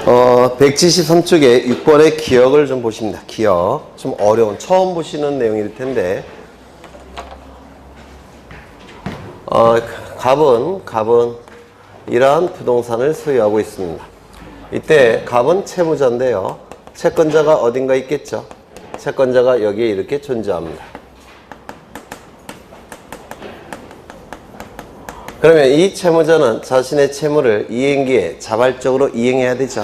173쪽에 6번의 기억을 좀 보십니다. 기억. 좀 어려운, 처음 보시는 내용일 텐데, 갑은 이러한 부동산을 소유하고 있습니다. 이때 갑은 채무자인데요. 채권자가 어딘가 있겠죠. 채권자가 여기에 이렇게 존재합니다. 그러면 이 채무자는 자신의 채무를 이행기에 자발적으로 이행해야 되죠.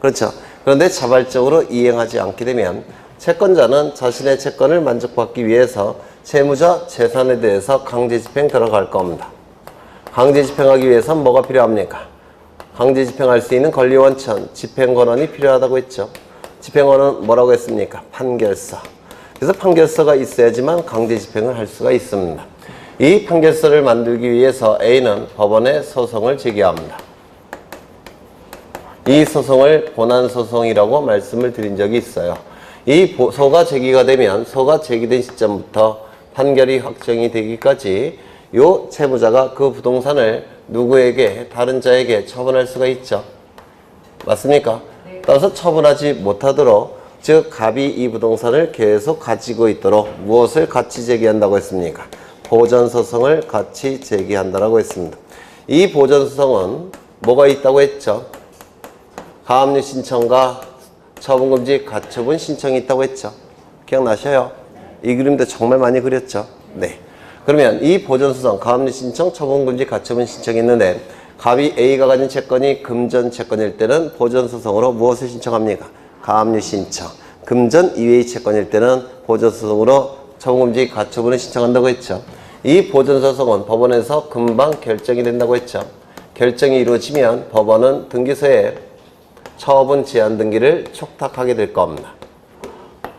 그렇죠. 그런데 자발적으로 이행하지 않게 되면 채권자는 자신의 채권을 만족받기 위해서 채무자 재산에 대해서 강제집행 들어갈 겁니다. 강제집행하기 위해서는 뭐가 필요합니까? 강제집행할 수 있는 권리원천, 집행권한이 필요하다고 했죠. 집행권은 뭐라고 했습니까? 판결서. 그래서 판결서가 있어야지만 강제집행을 할 수가 있습니다. 이 판결서를 만들기 위해서 A는 법원에 소송을 제기합니다. 이 소송을 본안소송이라고 말씀을 드린 적이 있어요. 이 소가 제기가 되면 소가 제기된 시점부터 판결이 확정이 되기까지 요 채무자가 그 부동산을 누구에게, 다른 자에게 처분할 수가 있죠. 맞습니까? 네. 따라서 처분하지 못하도록, 즉 갑이 이 부동산을 계속 가지고 있도록 무엇을 같이 제기한다고 했습니까? 보전소송을 같이 제기한다라고 했습니다. 이 보전소송은 뭐가 있다고 했죠? 가압류 신청과 처분금지 가처분 신청이 있다고 했죠. 기억나셔요? 이 그림도 정말 많이 그렸죠. 네. 그러면 이 보전소송, 가압류 신청, 처분금지 가처분 신청이 있는데, 갑이 A가 가진 채권이 금전 채권일 때는 보전소송으로 무엇을 신청합니까? 가압류 신청. 금전 이외의 채권일 때는 보전소송으로 처분금지 가처분을 신청한다고 했죠. 이 보전소송은 법원에서 금방 결정이 된다고 했죠. 결정이 이루어지면 법원은 등기소에 처분 제한 등기를 촉탁하게 될 겁니다.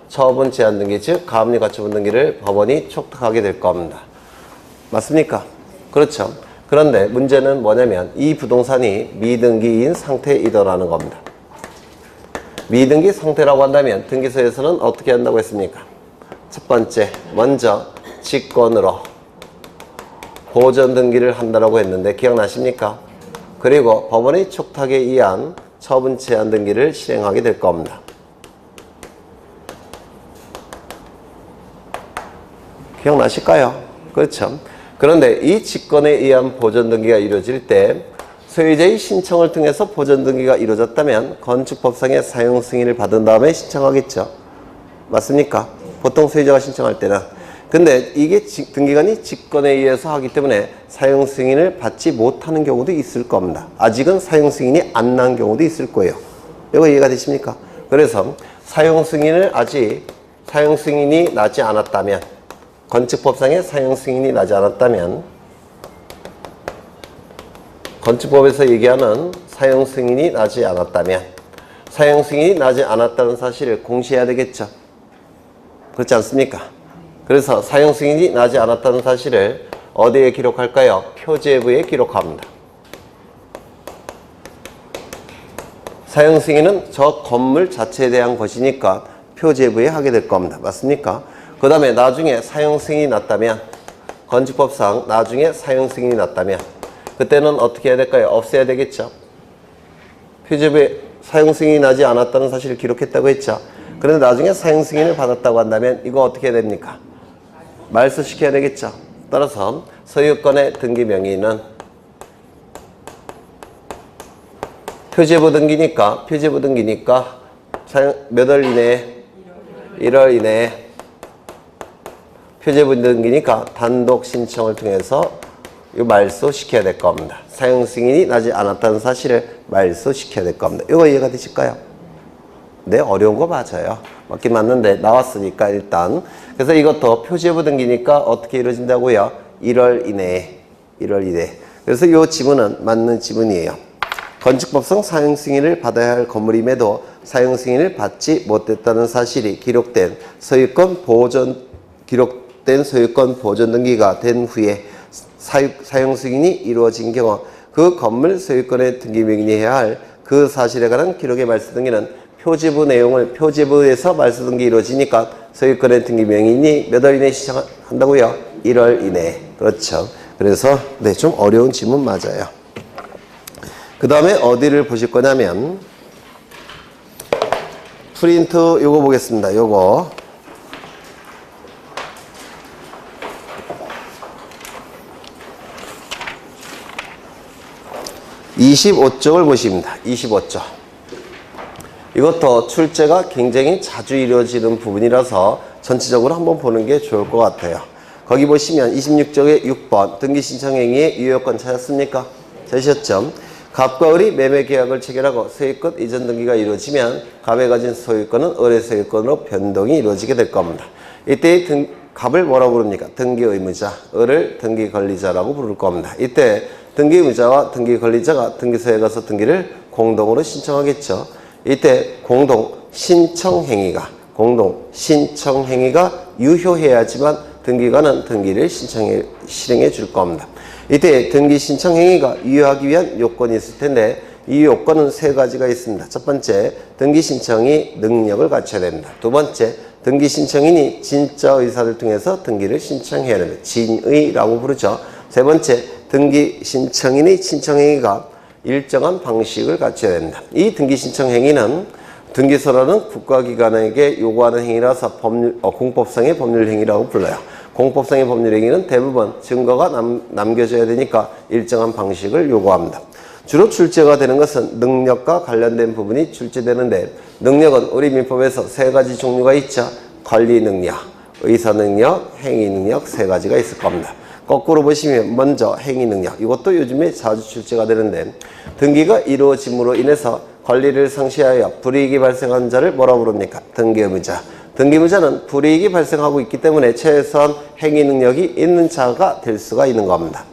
처분 제한 등기, 즉 가압류 가처분 등기를 법원이 촉탁하게 될 겁니다. 맞습니까? 그렇죠. 그런데 문제는 뭐냐면 이 부동산이 미등기인 상태이더라는 겁니다. 미등기 상태라고 한다면 등기소에서는 어떻게 한다고 했습니까? 첫 번째, 먼저 직권으로 보전 등기를 한다라고 했는데 기억나십니까? 그리고 법원의 촉탁에 의한 처분 제한 등기를 실행하게 될 겁니다. 기억나실까요? 그렇죠. 그런데 이 직권에 의한 보전 등기가 이루어질 때 소유자의 신청을 통해서 보전 등기가 이루어졌다면 건축법상의 사용 승인을 받은 다음에 신청하겠죠. 맞습니까? 보통 소유자가 신청할 때는. 근데 이게 등기관이 직권에 의해서 하기 때문에 사용 승인을 받지 못하는 경우도 있을 겁니다. 아직은 사용 승인이 안 난 경우도 있을 거예요. 이거 이해가 되십니까? 그래서 사용 승인이 나지 않았다면, 건축법상의 사용 승인이 나지 않았다면, 건축법에서 얘기하는 사용 승인이 나지 않았다면, 사용 승인이 나지 않았다는 사실을 공시해야 되겠죠. 그렇지 않습니까? 그래서 사용 승인이 나지 않았다는 사실을 어디에 기록할까요? 표제부에 기록합니다. 사용 승인은 저 건물 자체에 대한 것이니까 표제부에 하게 될 겁니다. 맞습니까? 그 다음에 나중에 사용 승인이 났다면, 건축법상 나중에 사용 승인이 났다면 그때는 어떻게 해야 될까요? 없애야 되겠죠. 표제부에 사용 승인이 나지 않았다는 사실을 기록했다고 했죠. 그런데 나중에 사용 승인을 받았다고 한다면 이거 어떻게 해야 됩니까? 말소시켜야 되겠죠. 따라서 소유권의 등기 명의는 표제부 등기니까 몇 월 이내에 1월 이내에 표제부 등기니까 단독 신청을 통해서 말소시켜야 될 겁니다. 사용 승인이 나지 않았다는 사실을 말소시켜야 될 겁니다. 이거 이해가 되실까요? 네, 어려운 거 맞아요. 맞긴 맞는데 나왔으니까 일단. 그래서 이것도 표제부 등기니까 어떻게 이루어진다고요? 1월 이내에. 그래서 이 지문은 맞는 지문이에요. 건축법상 사용 승인을 받아야 할 건물임에도 사용 승인을 받지 못했다는 사실이 기록된 소유권 보존 등기가 된 후에 사용 승인이 이루어진 경우 그 건물 소유권의 등기 명의해야 할 그 사실에 관한 기록의 말소 등기는 표제부 내용을 표제부에서 말소 등기 이루어지니까 소유권의 등기 명의인이 몇 월 이내에 시작한다고요? 1월 이내에. 그렇죠. 그래서 네, 좀 어려운 지문 맞아요. 그 다음에 어디를 보실 거냐면 프린트 요거 보겠습니다. 요거 25쪽을 보십니다. 25쪽. 이것도 출제가 굉장히 자주 이루어지는 부분이라서 전체적으로 한번 보는 게 좋을 것 같아요. 거기 보시면 26쪽에 6번 등기신청행위의 유효권 찾았습니까? 찾으셨죠? 갑과 을이 매매 계약을 체결하고 소유권 이전 등기가 이루어지면 갑이 가진 소유권은 을의 소유권으로 변동이 이루어지게 될 겁니다. 이때 갑을 뭐라고 부릅니까? 등기 의무자, 을을 등기 권리자라고 부를 겁니다. 이때 등기 의무자와 등기 권리자가 등기소에 가서 등기를 공동으로 신청하겠죠. 이때 공동 신청행위가 유효해야지만 등기관은 등기를 실행해 줄 겁니다. 이때 등기 신청행위가 유효하기 위한 요건이 있을 텐데 이 요건은 세 가지가 있습니다. 첫 번째, 등기 신청이 능력을 갖춰야 됩니다. 두 번째, 등기 신청인이 진짜 의사를 통해서 등기를 신청해야 됩니다. 진의라고 부르죠. 세 번째, 등기 신청인의 신청행위가 일정한 방식을 갖춰야 됩니다. 이 등기 신청행위는 등기소라는 국가기관에게 요구하는 행위라서 공법상의 법률행위라고 불러요. 공법상의 법률행위는 대부분 증거가 남겨져야 되니까 일정한 방식을 요구합니다. 주로 출제가 되는 것은 능력과 관련된 부분이 출제되는데 능력은 우리 민법에서 세 가지 종류가 있죠. 권리능력, 의사능력, 행위능력 세 가지가 있을 겁니다. 거꾸로 보시면 먼저 행위능력, 이것도 요즘에 자주 출제가 되는데 등기가 이루어짐으로 인해서 권리를 상실하여 불이익이 발생한 자를 뭐라고 부릅니까? 등기의무자. 등기의무자는 불이익이 발생하고 있기 때문에 최소한 행위능력이 있는 자가 될 수가 있는 겁니다.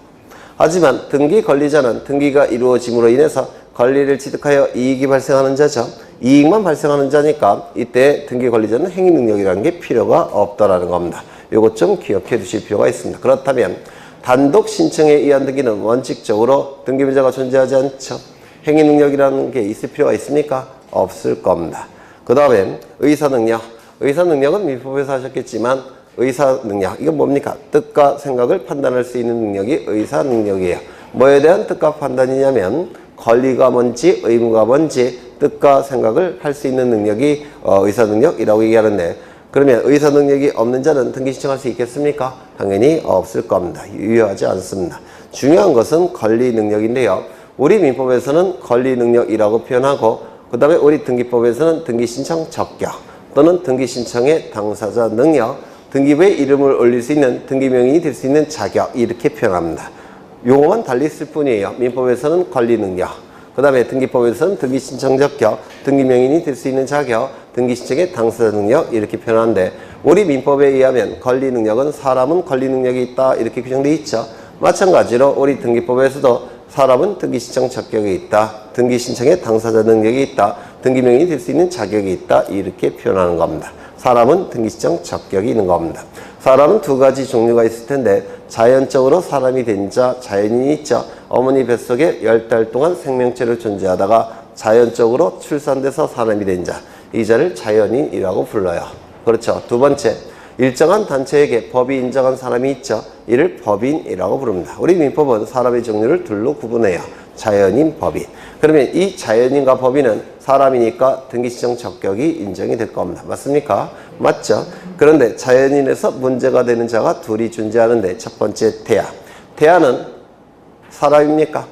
하지만 등기 권리자는 등기가 이루어짐으로 인해서 권리를 취득하여 이익이 발생하는 자죠. 이익만 발생하는 자니까 이때 등기 권리자는 행위능력이라는 게 필요가 없다라는 겁니다. 요것 좀 기억해 두실 필요가 있습니다. 그렇다면 단독 신청에 의한 등기는 원칙적으로 등기의무자가 존재하지 않죠. 행위능력이라는 게 있을 필요가 있습니까? 없을 겁니다. 그 다음에 의사능력. 의사능력은 민법에서 하셨겠지만 의사능력, 이건 뭡니까? 뜻과 생각을 판단할 수 있는 능력이 의사능력이에요. 뭐에 대한 뜻과 판단이냐면 권리가 뭔지 의무가 뭔지 뜻과 생각을 할 수 있는 능력이 의사능력이라고 얘기하는데 그러면 의사능력이 없는 자는 등기 신청할 수 있겠습니까? 당연히 없을 겁니다. 유효하지 않습니다. 중요한 것은 권리능력인데요. 우리 민법에서는 권리능력이라고 표현하고 그 다음에 우리 등기법에서는 등기신청 적격 또는 등기신청의 당사자 능력, 등기부에 이름을 올릴 수 있는 등기명인이 될 수 있는 자격 이렇게 표현합니다. 용어만 달리 있을 뿐이에요. 민법에서는 권리능력, 그 다음에 등기법에서는 등기신청 적격, 등기명인이 될 수 있는 자격, 등기신청의 당사자 능력 이렇게 표현하는데 우리 민법에 의하면 권리능력은 사람은 권리능력이 있다 이렇게 규정되어 있죠. 마찬가지로 우리 등기법에서도 사람은 등기신청 적격이 있다, 등기신청의 당사자 능력이 있다, 등기명인이 될 수 있는 자격이 있다 이렇게 표현하는 겁니다. 사람은 등기신청 적격이 있는 겁니다. 사람은 두 가지 종류가 있을 텐데 자연적으로 사람이 된 자, 자연인이 있죠. 어머니 뱃속에 10달 동안 생명체로 존재하다가 자연적으로 출산돼서 사람이 된 자, 이 자를 자연인이라고 불러요. 그렇죠. 두 번째, 일정한 단체에게 법이 인정한 사람이 있죠. 이를 법인이라고 부릅니다. 우리 민법은 사람의 종류를 둘로 구분해요. 자연인, 법인. 그러면 이 자연인과 법인은 사람이니까 등기신청 적격이 인정이 될 겁니다. 맞습니까? 맞죠? 그런데 자연인에서 문제가 되는 자가 둘이 존재하는데 첫 번째 태아. 태아는 사람입니까?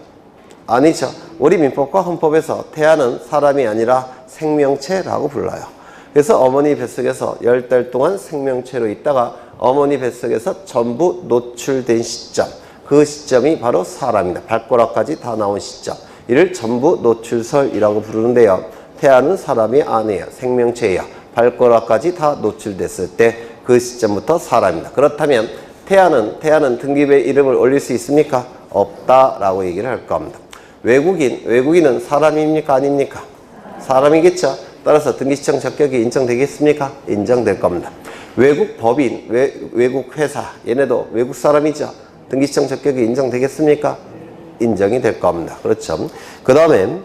아니죠. 우리 민법과 헌법에서 태아는 사람이 아니라 생명체라고 불러요. 그래서 어머니 뱃속에서 10달 동안 생명체로 있다가 어머니 뱃속에서 전부 노출된 시점, 그 시점이 바로 사람입니다. 발가락까지 다 나온 시점, 이를 전부 노출설이라고 부르는데요. 태아는 사람이 아니에요. 생명체예요. 발가락까지 다 노출됐을 때 그 시점부터 사람입니다. 그렇다면 태아는 등기부에 이름을 올릴 수 있습니까? 없다라고 얘기를 할 겁니다. 외국인은 사람입니까? 아닙니까? 사람이겠죠. 따라서 등기신청 적격이 인정되겠습니까? 인정될 겁니다. 외국 법인, 외국 회사, 얘네도 외국 사람이죠. 등기신청 적격이 인정되겠습니까? 인정이 될 겁니다. 그렇죠. 그 다음에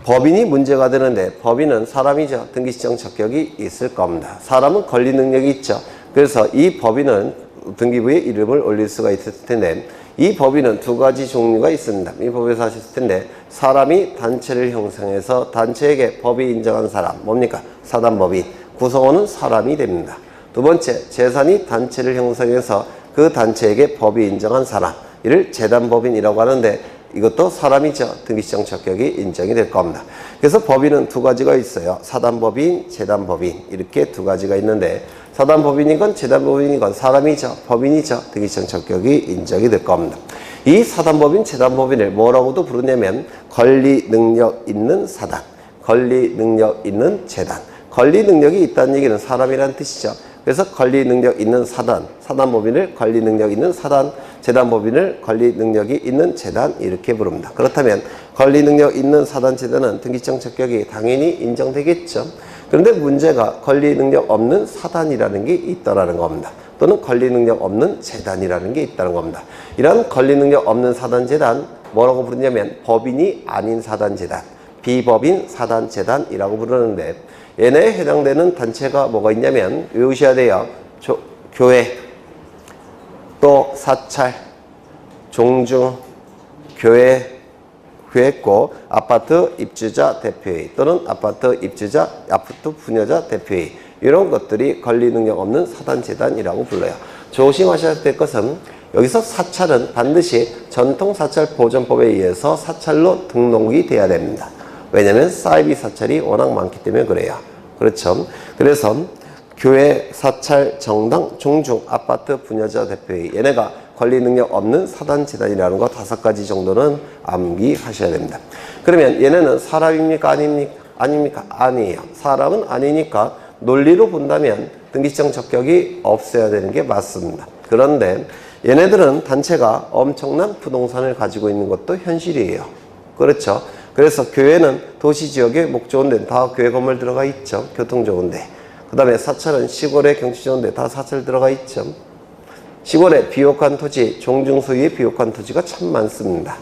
법인이 문제가 되는데 법인은 사람이죠. 등기신청 적격이 있을 겁니다. 사람은 권리 능력이 있죠. 그래서 이 법인은 등기부에 이름을 올릴 수가 있을 텐데 이 법인은 두 가지 종류가 있습니다. 이 법에서 하셨을 텐데 사람이 단체를 형성해서 단체에게 법이 인정한 사람 뭡니까? 사단법인. 구성원은 사람이 됩니다. 두 번째, 재산이 단체를 형성해서 그 단체에게 법이 인정한 사람 이를 재단법인이라고 하는데 이것도 사람이죠. 등기시장 적격이 인정이 될 겁니다. 그래서 법인은 두 가지가 있어요. 사단법인, 재단법인 이렇게 두 가지가 있는데 사단법인이건 재단법인이건 사람이죠. 법인이죠. 등기시장 적격이 인정이 될 겁니다. 이 사단법인, 재단법인을 뭐라고도 부르냐면 권리 능력 있는 사단, 권리 능력 있는 재단. 권리 능력이 있다는 얘기는 사람이라는 뜻이죠. 그래서 권리 능력 있는 사단, 사단법인을 권리 능력 있는 사단, 재단법인을 권리 능력이 있는 재단 이렇게 부릅니다. 그렇다면 권리 능력 있는 사단, 재단은 등기시장 적격이 당연히 인정되겠죠. 그런데 문제가 권리 능력 없는 사단이라는 게 있다라는 겁니다. 또는 권리 능력 없는 재단이라는 게 있다는 겁니다. 이런 권리 능력 없는 사단, 재단 뭐라고 부르냐면 법인이 아닌 사단, 재단, 비법인 사단, 재단이라고 부르는데 얘네에 해당되는 단체가 뭐가 있냐면 외우셔야 돼요. 교회, 또 사찰, 종중, 교회, 구했고 아파트 입주자 대표회의 또는 아파트 분여자 대표회의 이런 것들이 권리 능력 없는 사단, 재단이라고 불러요. 조심하셔야 될 것은 여기서 사찰은 반드시 전통사찰보전법에 의해서 사찰로 등록이 돼야 됩니다. 왜냐하면 사이비 사찰이 워낙 많기 때문에 그래요. 그렇죠. 그래서 교회, 사찰, 정당, 종중, 아파트, 분여자 대표회의 얘네가 권리 능력 없는 사단, 재단이라는 거 5가지 정도는 암기하셔야 됩니다. 그러면 얘네는 사람입니까? 아닙니까? 아니에요. 사람은 아니니까 논리로 본다면 등기시장 적격이 없어야 되는 게 맞습니다. 그런데 얘네들은 단체가 엄청난 부동산을 가지고 있는 것도 현실이에요. 그렇죠. 그래서 교회는 도시 지역에 목 좋은 데는 다 교회 건물 들어가 있죠. 교통 좋은데. 그 다음에 사찰은 시골에 경치 좋은데 다 사찰 들어가 있죠. 시골에 비옥한 토지, 종중 소유의 비옥한 토지가 참 많습니다.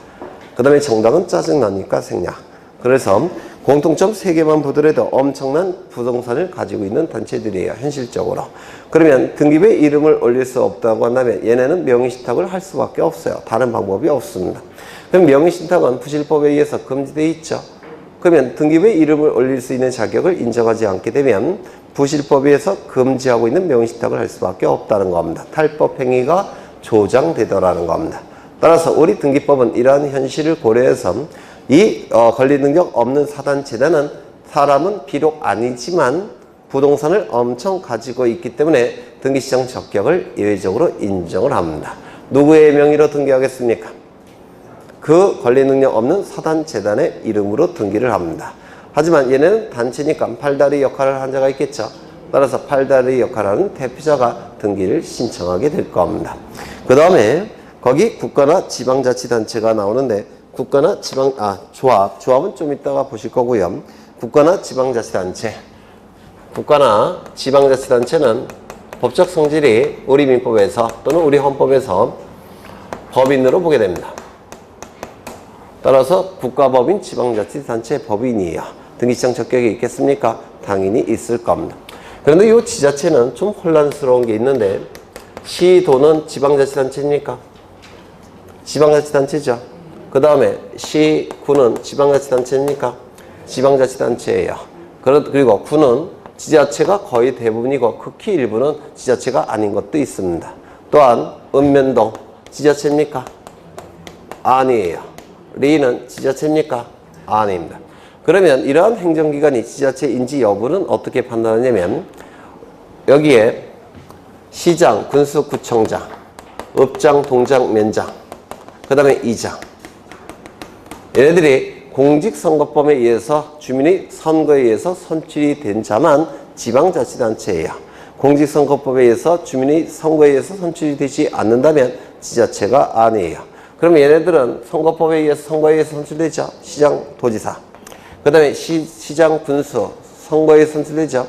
그 다음에 정당은 짜증나니까 생략. 그래서 공통점 3개만 보더라도 엄청난 부동산을 가지고 있는 단체들이에요. 현실적으로. 그러면 등기부에 이름을 올릴 수 없다고 한다면 얘네는 명의신탁을 할 수밖에 없어요. 다른 방법이 없습니다. 그럼 명의신탁은 부실법에 의해서 금지되어 있죠. 그러면 등기부에 이름을 올릴 수 있는 자격을 인정하지 않게 되면 부실법에 의해서 금지하고 있는 명의신탁을 할 수밖에 없다는 겁니다. 탈법 행위가 조장되더라는 겁니다. 따라서 우리 등기법은 이러한 현실을 고려해서 이 권리 능력 없는 사단, 재단은 사람은 비록 아니지만 부동산을 엄청 가지고 있기 때문에 등기시장 적격을 예외적으로 인정을 합니다. 누구의 명의로 등기하겠습니까? 그 권리 능력 없는 사단, 재단의 이름으로 등기를 합니다. 하지만 얘네는 단체니까 팔다리 역할을 한 자가 있겠죠. 따라서 팔다리 역할을 하는 대표자가 등기를 신청하게 될 겁니다. 그 다음에 거기 국가나 지방자치단체가 나오는데 국가나 조합은 좀 이따가 보실 거고요. 국가나 지방자치단체. 국가나 지방자치단체는 법적 성질이 우리 민법에서 또는 우리 헌법에서 법인으로 보게 됩니다. 따라서 국가법인, 지방자치단체 법인이에요. 등기시장 적격이 있겠습니까? 당연히 있을 겁니다. 그런데 이 지자체는 좀 혼란스러운 게 있는데 시도는 지방자치단체입니까? 지방자치단체죠. 그 다음에 시구는 지방자치단체입니까? 지방자치단체예요. 그리고 구는 지자체가 거의 대부분이고 극히 일부는 지자체가 아닌 것도 있습니다. 또한 읍면동 지자체입니까? 아니에요. 리는 지자체입니까? 아닙니다. 그러면 이러한 행정기관이 지자체인지 여부는 어떻게 판단하냐면 여기에 시장, 군수구청장, 읍장, 동장, 면장, 그 다음에 이장 얘네들이 공직선거법에 의해서 주민의 선거에 의해서 선출이 된 자만 지방자치단체예요. 공직선거법에 의해서 주민의 선거에 의해서 선출이 되지 않는다면 지자체가 아니에요. 그럼 얘네들은 선거법에 의해서 선거에 의해서 선출되죠. 시장, 도지사. 그 다음에 시장, 군수 선거에 의해서 선출되죠.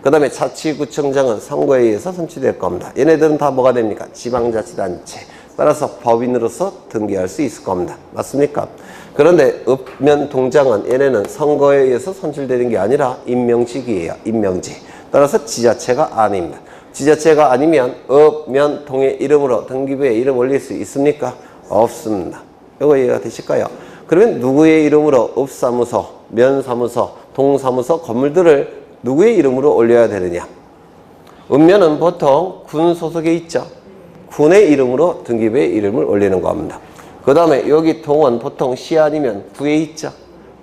그 다음에 자치구청장은 선거에 의해서 선출될 겁니다. 얘네들은 다 뭐가 됩니까? 지방자치단체. 따라서 법인으로서 등기할 수 있을 겁니다. 맞습니까? 그런데 읍면 동장은 얘네는 선거에 의해서 선출되는 게 아니라 임명직이에요. 임명직. 따라서 지자체가 아닙니다. 지자체가 아니면 읍면 동의 이름으로 등기부에 이름 올릴 수 있습니까? 없습니다. 이거 이해가 되실까요? 그러면 누구의 이름으로 읍사무소, 면사무소, 동사무소 건물들을 누구의 이름으로 올려야 되느냐? 읍면은 보통 군 소속에 있죠. 군의 이름으로 등기부에 이름을 올리는 겁니다. 그 다음에 여기 동은 보통 시 아니면 구에 있죠.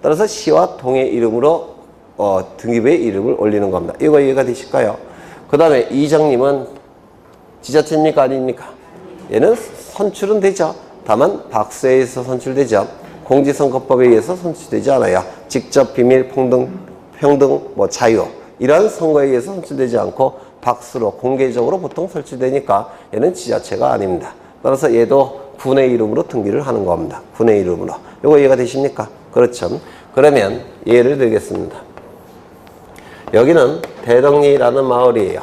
따라서 시와 동의 이름으로 등기부에 이름을 올리는 겁니다. 이거 이해가 되실까요? 그 다음에 이장님은 지자체입니까? 아닙니까? 얘는 선출은 되죠. 다만 박세에서 선출되죠. 공직선거법에 의해서 선출되지 않아요. 직접 비밀, 평등, 자유 이러한 선거에 의해서 선출되지 않고 박수로 공개적으로 보통 설치되니까 얘는 지자체가 아닙니다. 따라서 얘도 군의 이름으로 등기를 하는 겁니다. 군의 이름으로. 이거 이해가 되십니까? 그렇죠. 그러면 예를 들겠습니다. 여기는 대덕리라는 마을이에요.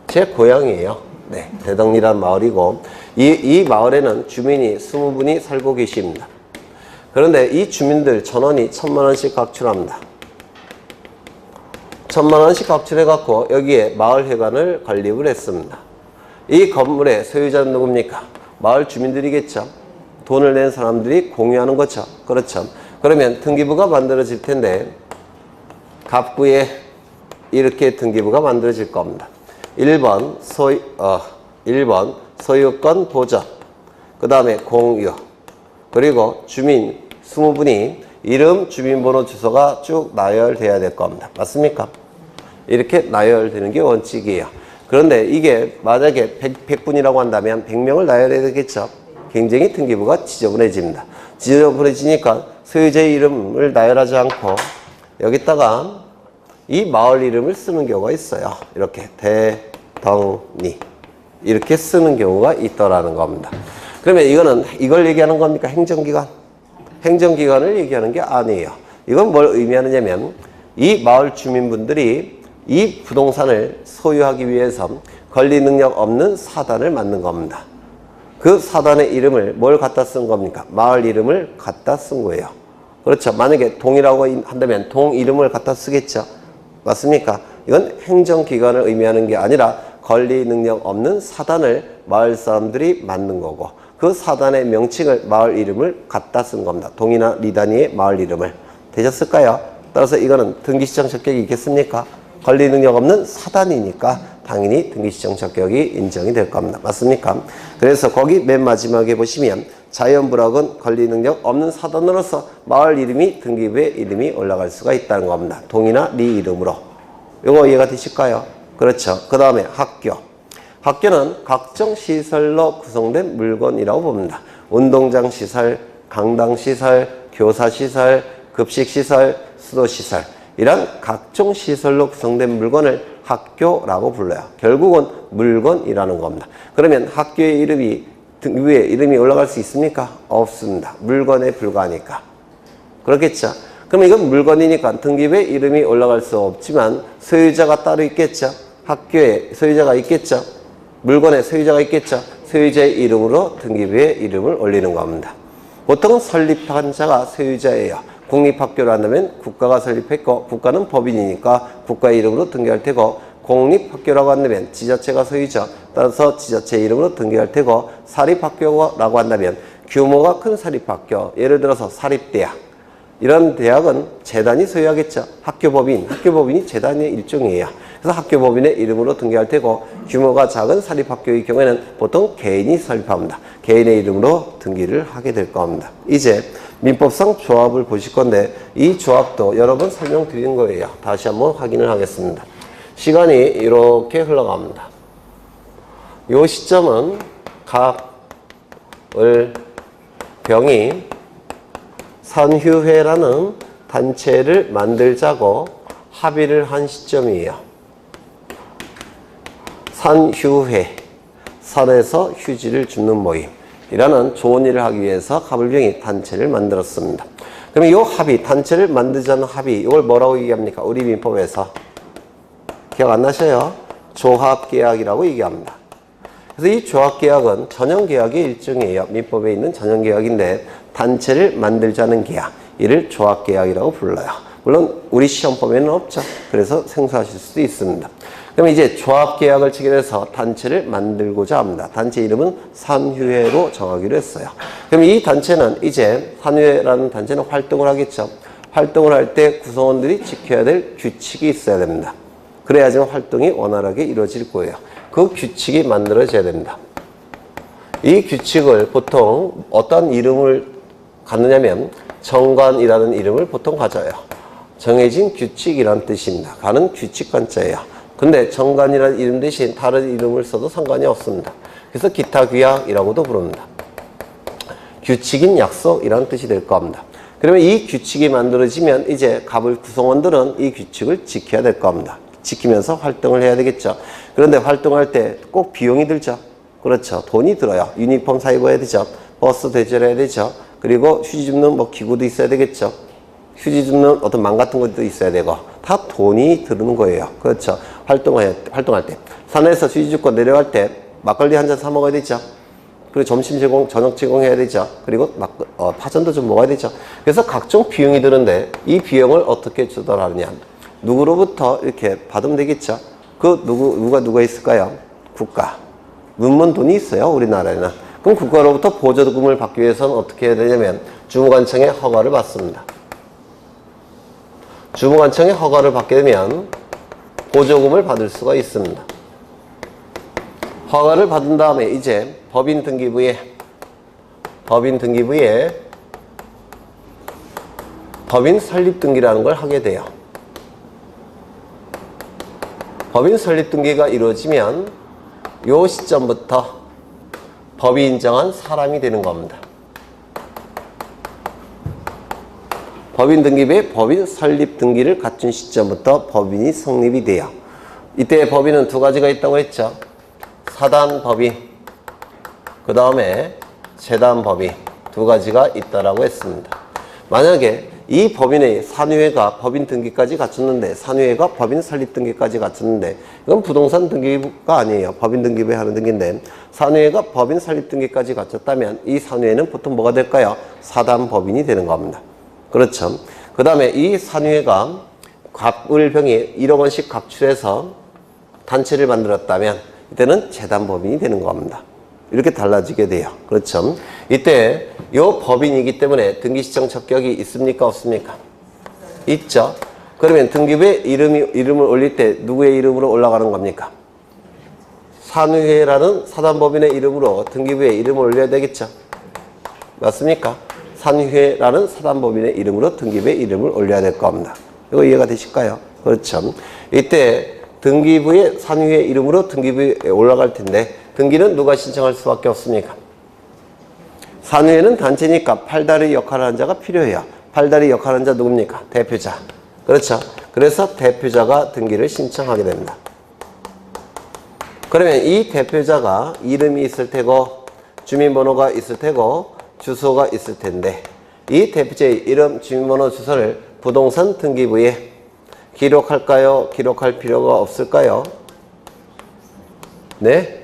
제 고향이에요. 네, 대덕리라는 마을이고 이 마을에는 주민이 20분이 살고 계십니다. 그런데 이 주민들 전원이 1000만원씩 각출합니다. 1000만원씩 각출해갖고 여기에 마을회관을 건립을 했습니다. 이 건물의 소유자는 누굽니까? 마을 주민들이겠죠. 돈을 낸 사람들이 공유하는 거죠. 그렇죠. 그러면 등기부가 만들어질 텐데 갑구에 이렇게 등기부가 만들어질 겁니다. 1번 소유권 보전, 그 다음에 공유, 그리고 주민 20분이 이름, 주민번호, 주소가 쭉 나열돼야 될 겁니다. 맞습니까? 이렇게 나열되는 게 원칙이에요. 그런데 이게 만약에 100분이라고 한다면 100명을 나열해야 되겠죠. 굉장히 등기부가 지저분해집니다. 지저분해지니까 소유자의 이름을 나열하지 않고 여기다가 이 마을 이름을 쓰는 경우가 있어요. 이렇게 대덕리 이렇게 쓰는 경우가 있더라는 겁니다. 그러면 이걸 얘기하는 겁니까? 행정기관? 행정기관을 얘기하는 게 아니에요. 이건 뭘 의미하느냐면 이 마을 주민분들이 이 부동산을 소유하기 위해서 권리 능력 없는 사단을 만든 겁니다. 그 사단의 이름을 뭘 갖다 쓴 겁니까? 마을 이름을 갖다 쓴 거예요. 그렇죠. 만약에 동이라고 한다면 동 이름을 갖다 쓰겠죠. 맞습니까? 이건 행정기관을 의미하는 게 아니라 권리 능력 없는 사단을 마을 사람들이 만든 거고 그 사단의 명칭을 마을 이름을 갖다 쓴 겁니다. 동이나 리단위의 마을 이름을. 되셨을까요? 따라서 이거는 등기시정 적격이 있겠습니까? 권리 능력 없는 사단이니까 당연히 등기시정 적격이 인정이 될 겁니다. 맞습니까? 그래서 거기 맨 마지막에 보시면 자연불확은 권리 능력 없는 사단으로서 마을 이름이 등기부에 이름이 올라갈 수가 있다는 겁니다. 동이나 리 이름으로. 이거 이해가 되실까요? 그렇죠. 그 다음에 학교. 학교는 각종 시설로 구성된 물건이라고 봅니다. 운동장 시설, 강당 시설, 교사 시설, 급식 시설, 수도 시설 이런 각종 시설로 구성된 물건을 학교라고 불러요. 결국은 물건이라는 겁니다. 그러면 학교의 이름이 등기부에 이름이 올라갈 수 있습니까? 없습니다. 물건에 불과하니까. 그렇겠죠? 그러면 이건 물건이니까 등기부에 이름이 올라갈 수 없지만 소유자가 따로 있겠죠? 학교에 소유자가 있겠죠? 물건에 소유자가 있겠죠? 소유자의 이름으로 등기부에 이름을 올리는 겁니다. 보통은 설립한 자가 소유자예요. 국립학교로 한다면 국가가 설립했고 국가는 법인이니까 국가의 이름으로 등기할 테고 공립학교라고 한다면 지자체가 소유자 따라서 지자체 이름으로 등기할 테고 사립학교라고 한다면 규모가 큰 사립학교 예를 들어서 사립대학 이런 대학은 재단이 소유하겠죠. 학교법인이 재단의 일종이에요. 그래서 학교법인의 이름으로 등기할 테고 규모가 작은 사립학교의 경우에는 보통 개인이 설립합니다. 개인의 이름으로 등기를 하게 될 겁니다. 이제 민법상 조합을 보실 건데 이 조합도 여러 번 설명드린 거예요. 다시 한번 확인을 하겠습니다. 시간이 이렇게 흘러갑니다. 이 시점은 병이 산휴회라는 단체를 만들자고 합의를 한 시점이에요. 산휴회, 산에서 휴지를 줍는 모임이라는 좋은 일을 하기 위해서 갑을병이 단체를 만들었습니다. 그럼 이 합의, 단체를 만들자는 합의, 이걸 뭐라고 얘기합니까? 우리 민법에서. 기억 안 나셔요? 조합계약이라고 얘기합니다. 그래서 이 조합계약은 전형계약의 일종이에요. 민법에 있는 전형계약인데 단체를 만들자는 계약, 이를 조합계약이라고 불러요. 물론 우리 시험법에는 없죠. 그래서 생소하실 수도 있습니다. 그럼 이제 조합계약을 체결해서 단체를 만들고자 합니다. 단체 이름은 산휴회로 정하기로 했어요. 그럼 이 단체는 이제 산휴회라는 단체는 활동을 하겠죠. 활동을 할 때 구성원들이 지켜야 될 규칙이 있어야 됩니다. 그래야지만 활동이 원활하게 이루어질 거예요. 그 규칙이 만들어져야 됩니다. 이 규칙을 보통 어떤 이름을 갖느냐면 정관이라는 이름을 보통 가져요. 정해진 규칙이라는 뜻입니다. 가는 규칙관자예요. 근데 정관이라는 이름 대신 다른 이름을 써도 상관이 없습니다. 그래서 기타 규약이라고도 부릅니다. 규칙인 약속이라는 뜻이 될 겁니다. 그러면 이 규칙이 만들어지면 이제 갑을 구성원들은 이 규칙을 지켜야 될 겁니다. 지키면서 활동을 해야 되겠죠. 그런데 활동할 때 꼭 비용이 들죠. 그렇죠. 돈이 들어요. 유니폼 사 입어야 되죠. 버스 대절해야 되죠. 그리고 휴지 줍는 뭐 기구도 있어야 되겠죠. 휴지 줍는 어떤 망 같은 것도 있어야 되고 다 돈이 드는 거예요. 그렇죠. 활동할 때 산에서 휴지 줍고 내려갈 때 막걸리 한 잔 사 먹어야 되죠. 그리고 점심 제공, 저녁 제공해야 되죠. 그리고 파전도 좀 먹어야 되죠. 그래서 각종 비용이 드는데 이 비용을 어떻게 조달하느냐. 누구로부터 이렇게 받으면 되겠죠. 그 누가 있을까요? 국가. 문문 돈이 있어요. 우리나라에는. 그럼 국가로부터 보조금을 받기 위해서는 어떻게 해야 되냐면 주무관청의 허가를 받습니다. 주무관청의 허가를 받게 되면 보조금을 받을 수가 있습니다. 허가를 받은 다음에 이제 법인등기부에 법인 설립등기라는 걸 하게 돼요. 법인 설립등기가 이루어지면 요 시점부터 법이 인정한 사람이 되는 겁니다. 법인등기부에 법인 설립등기를 갖춘 시점부터 법인이 성립이 돼요. 이때 법인은 두 가지가 있다고 했죠. 사단법인, 그 다음에 재단법인 두 가지가 있다라고 했습니다. 만약에 이 법인의 산휴회가 법인 등기까지 갖췄는데 산휴회가 법인 설립 등기까지 갖췄는데 이건 부동산 등기부가 아니에요. 법인 등기부에 하는 등기인데 산휴회가 법인 설립 등기까지 갖췄다면 이 산휴회는 보통 뭐가 될까요? 사단법인이 되는 겁니다. 그렇죠. 그 다음에 이 산휴회가 갑을병이 1억 원씩 갑출해서 단체를 만들었다면 이때는 재단법인이 되는 겁니다. 이렇게 달라지게 돼요. 그렇죠. 이때 이 법인이기 때문에 등기시청 적격이 있습니까? 없습니까? 있죠. 그러면 등기부에 이름을 올릴 때 누구의 이름으로 올라가는 겁니까? 산휴회라는 사단법인의 이름으로 등기부에 이름을 올려야 되겠죠. 맞습니까? 산휴회라는 사단법인의 이름으로 등기부에 이름을 올려야 될 겁니다. 이거 이해가 되실까요? 그렇죠. 이때 등기부의 산휴회 이름으로 등기부에 올라갈 텐데 등기는 누가 신청할 수밖에 없습니까? 산휴회는 단체니까 팔다리 역할을 하는 자가 필요해요. 팔다리 역할을 하는 자 누굽니까? 대표자. 그렇죠. 그래서 대표자가 등기를 신청하게 됩니다. 그러면 이 대표자가 이름이 있을 테고 주민번호가 있을 테고 주소가 있을 텐데 이 대표자의 이름, 주민번호, 주소를 부동산 등기부에 기록할까요? 기록할 필요가 없을까요? 네?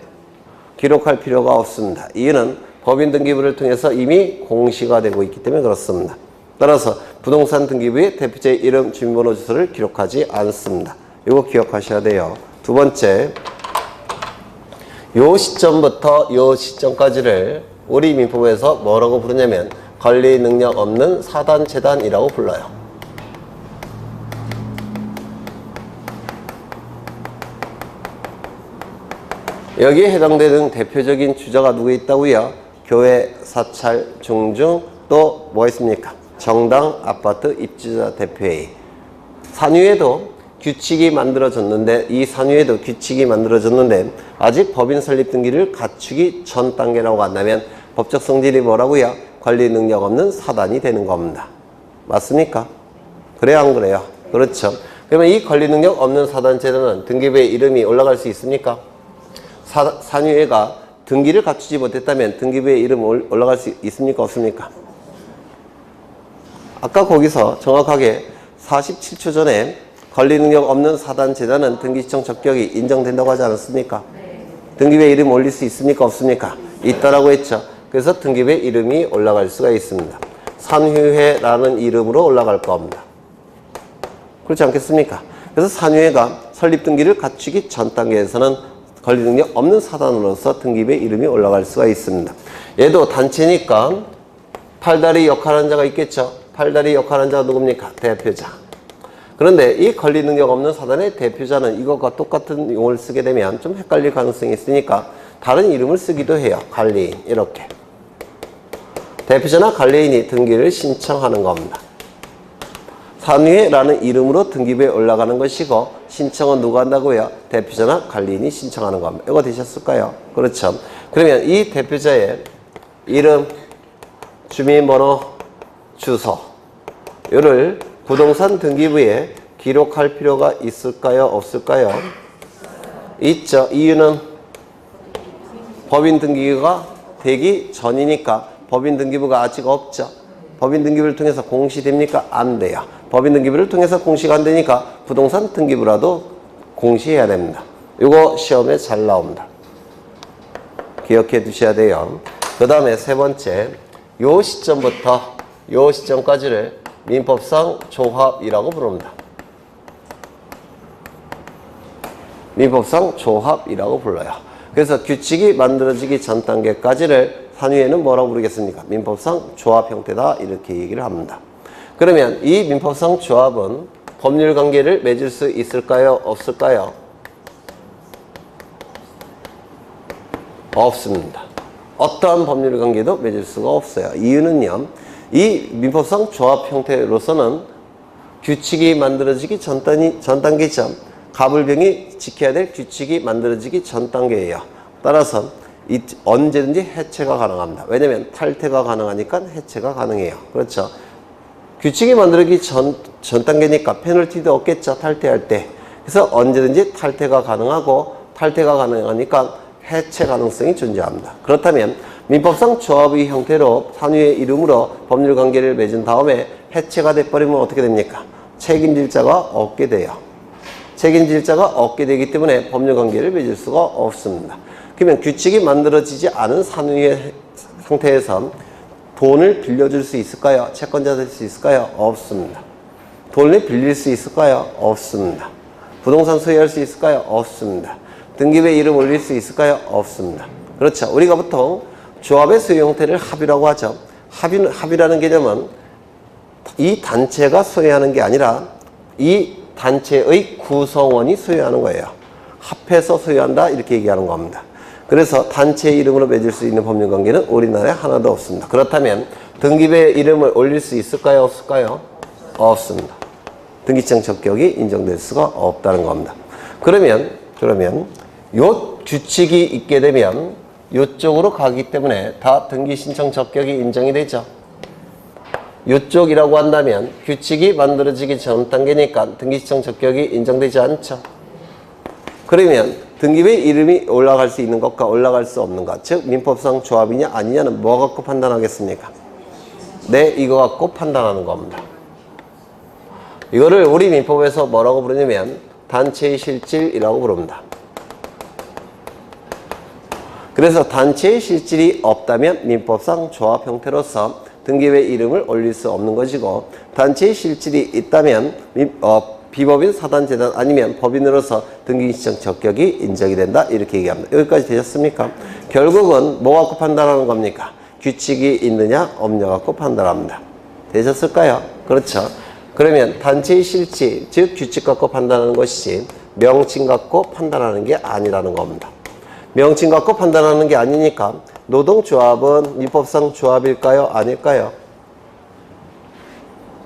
기록할 필요가 없습니다. 이유는 법인 등기부를 통해서 이미 공시가 되고 있기 때문에 그렇습니다. 따라서 부동산 등기부에 대표자의 이름, 주민번호, 주소를 기록하지 않습니다. 이거 기억하셔야 돼요. 두 번째, 요 시점부터 요 시점까지를 우리 민법에서 뭐라고 부르냐면 관리 능력 없는 사단, 재단이라고 불러요. 여기에 해당되는 대표적인 주자가 누구 있다고요? 교회, 사찰, 중중, 또 뭐 있습니까? 정당, 아파트, 입주자 대표회의. 산휴회도 규칙이 만들어졌는데 이 산휴회도 규칙이 만들어졌는데 아직 법인 설립 등기를 갖추기 전 단계라고 한다면 법적 성질이 뭐라고요? 관리 능력 없는 사단이 되는 겁니다. 맞습니까? 그래요, 안 그래요? 그렇죠. 그러면 이 관리 능력 없는 사단 재단은 등기부에 이름이 올라갈 수 있습니까? 산휴회가 등기를 갖추지 못했다면 등기부에 이름 올라갈 수 있습니까? 없습니까? 아까 거기서 정확하게 47초 전에 관리 능력 없는 사단 재단은 등기시청 적격이 인정된다고 하지 않았습니까? 등기부에 이름 올릴 수 있습니까? 없습니까? 있다라고 했죠. 그래서 등기부에 이름이 올라갈 수가 있습니다. 산휴회라는 이름으로 올라갈 겁니다. 그렇지 않겠습니까? 그래서 산유회가 설립 등기를 갖추기 전 단계에서는 권리 능력 없는 사단으로서 등기부에 이름이 올라갈 수가 있습니다. 얘도 단체니까 팔다리 역할하는 자가 있겠죠. 팔다리 역할하는 자가 누굽니까? 대표자. 그런데 이 권리 능력 없는 사단의 대표자는 이것과 똑같은 용어를 쓰게 되면 좀 헷갈릴 가능성이 있으니까 다른 이름을 쓰기도 해요. 관리인 이렇게. 대표자나 관리인이 등기를 신청하는 겁니다. 산유회라는 이름으로 등기부에 올라가는 것이고 신청은 누가 한다고요? 대표자나 관리인이 신청하는 겁니다. 이거 되셨을까요? 그렇죠. 그러면 이 대표자의 이름, 주민번호, 주소 이를 부동산 등기부에 기록할 필요가 있을까요? 없을까요? 있죠. 이유는 법인 등기가 되기 전이니까. 법인 등기부가 아직 없죠. 법인 등기부를 통해서 공시됩니까? 안 돼요. 법인 등기부를 통해서 공시가 안 되니까 부동산 등기부라도 공시해야 됩니다. 이거 시험에 잘 나옵니다. 기억해 두셔야 돼요. 그 다음에 세 번째, 요 시점부터 요 시점까지를 민법상 조합이라고 부릅니다. 민법상 조합이라고 불러요. 그래서 규칙이 만들어지기 전 단계까지를 산유회는 뭐라고 부르겠습니까? 민법상 조합 형태다 이렇게 얘기를 합니다. 그러면 이 민법상 조합은 법률 관계를 맺을 수 있을까요? 없을까요? 없습니다. 어떠한 법률 관계도 맺을 수가 없어요. 이유는요, 이 민법상 조합 형태로서는 규칙이 만들어지기 전 단계죠. 가불병이 지켜야 될 규칙이 만들어지기 전 단계예요. 따라서 언제든지 해체가 가능합니다. 왜냐하면 탈퇴가 가능하니까 해체가 가능해요. 그렇죠. 규칙이 만들어지기 전 단계니까 페널티도 없겠죠. 탈퇴할 때. 그래서 언제든지 탈퇴가 가능하고 탈퇴가 가능하니까 해체 가능성이 존재합니다. 그렇다면 민법상 조합의 형태로 산유의 이름으로 법률 관계를 맺은 다음에 해체가 돼버리면 어떻게 됩니까? 책임질 자가 없게 돼요. 책임질 자가 없게 되기 때문에 법률 관계를 맺을 수가 없습니다. 그러면 규칙이 만들어지지 않은 산유의 상태에서 돈을 빌려줄 수 있을까요? 채권자 될 수 있을까요? 없습니다. 돈을 빌릴 수 있을까요? 없습니다. 부동산 소유할 수 있을까요? 없습니다. 등기부에 이름 올릴 수 있을까요? 없습니다. 그렇죠. 우리가 보통 조합의 소유 형태를 합의라고 하죠. 합의라는 개념은 이 단체가 소유하는 게 아니라 이 단체의 구성원이 소유하는 거예요. 합해서 소유한다 이렇게 얘기하는 겁니다. 그래서 단체의 이름으로 맺을 수 있는 법률관계는 우리나라에 하나도 없습니다. 그렇다면 등기부에 이름을 올릴 수 있을까요? 없을까요? 없습니다. 등기청 적격이 인정될 수가 없다는 겁니다. 그러면 요 규칙이 있게 되면 요쪽으로 가기 때문에 다 등기신청 적격이 인정이 되죠. 요쪽이라고 한다면 규칙이 만들어지기 전 단계니까 등기신청 적격이 인정되지 않죠. 그러면 등기부에 이름이 올라갈 수 있는 것과 올라갈 수 없는 것, 즉 민법상 조합이냐 아니냐는 뭐 갖고 판단하겠습니까? 네, 이거 갖고 판단하는 겁니다. 이거를 우리 민법에서 뭐라고 부르냐면 단체의 실질이라고 부릅니다. 그래서 단체의 실질이 없다면 민법상 조합 형태로서 등기부에 이름을 올릴 수 없는 것이고, 단체의 실질이 있다면 비법인 사단재단 아니면 법인으로서 등기신청 적격이 인정이 된다 이렇게 얘기합니다. 여기까지 되셨습니까? 결국은 뭐 갖고 판단하는 겁니까? 규칙이 있느냐 없냐 갖고 판단합니다. 되셨을까요? 그렇죠. 그러면 단체의 실질, 즉 규칙 갖고 판단하는 것이지 명칭 갖고 판단하는 게 아니라는 겁니다. 명칭 갖고 판단하는 게 아니니까 노동조합은 민법상 조합일까요? 아닐까요?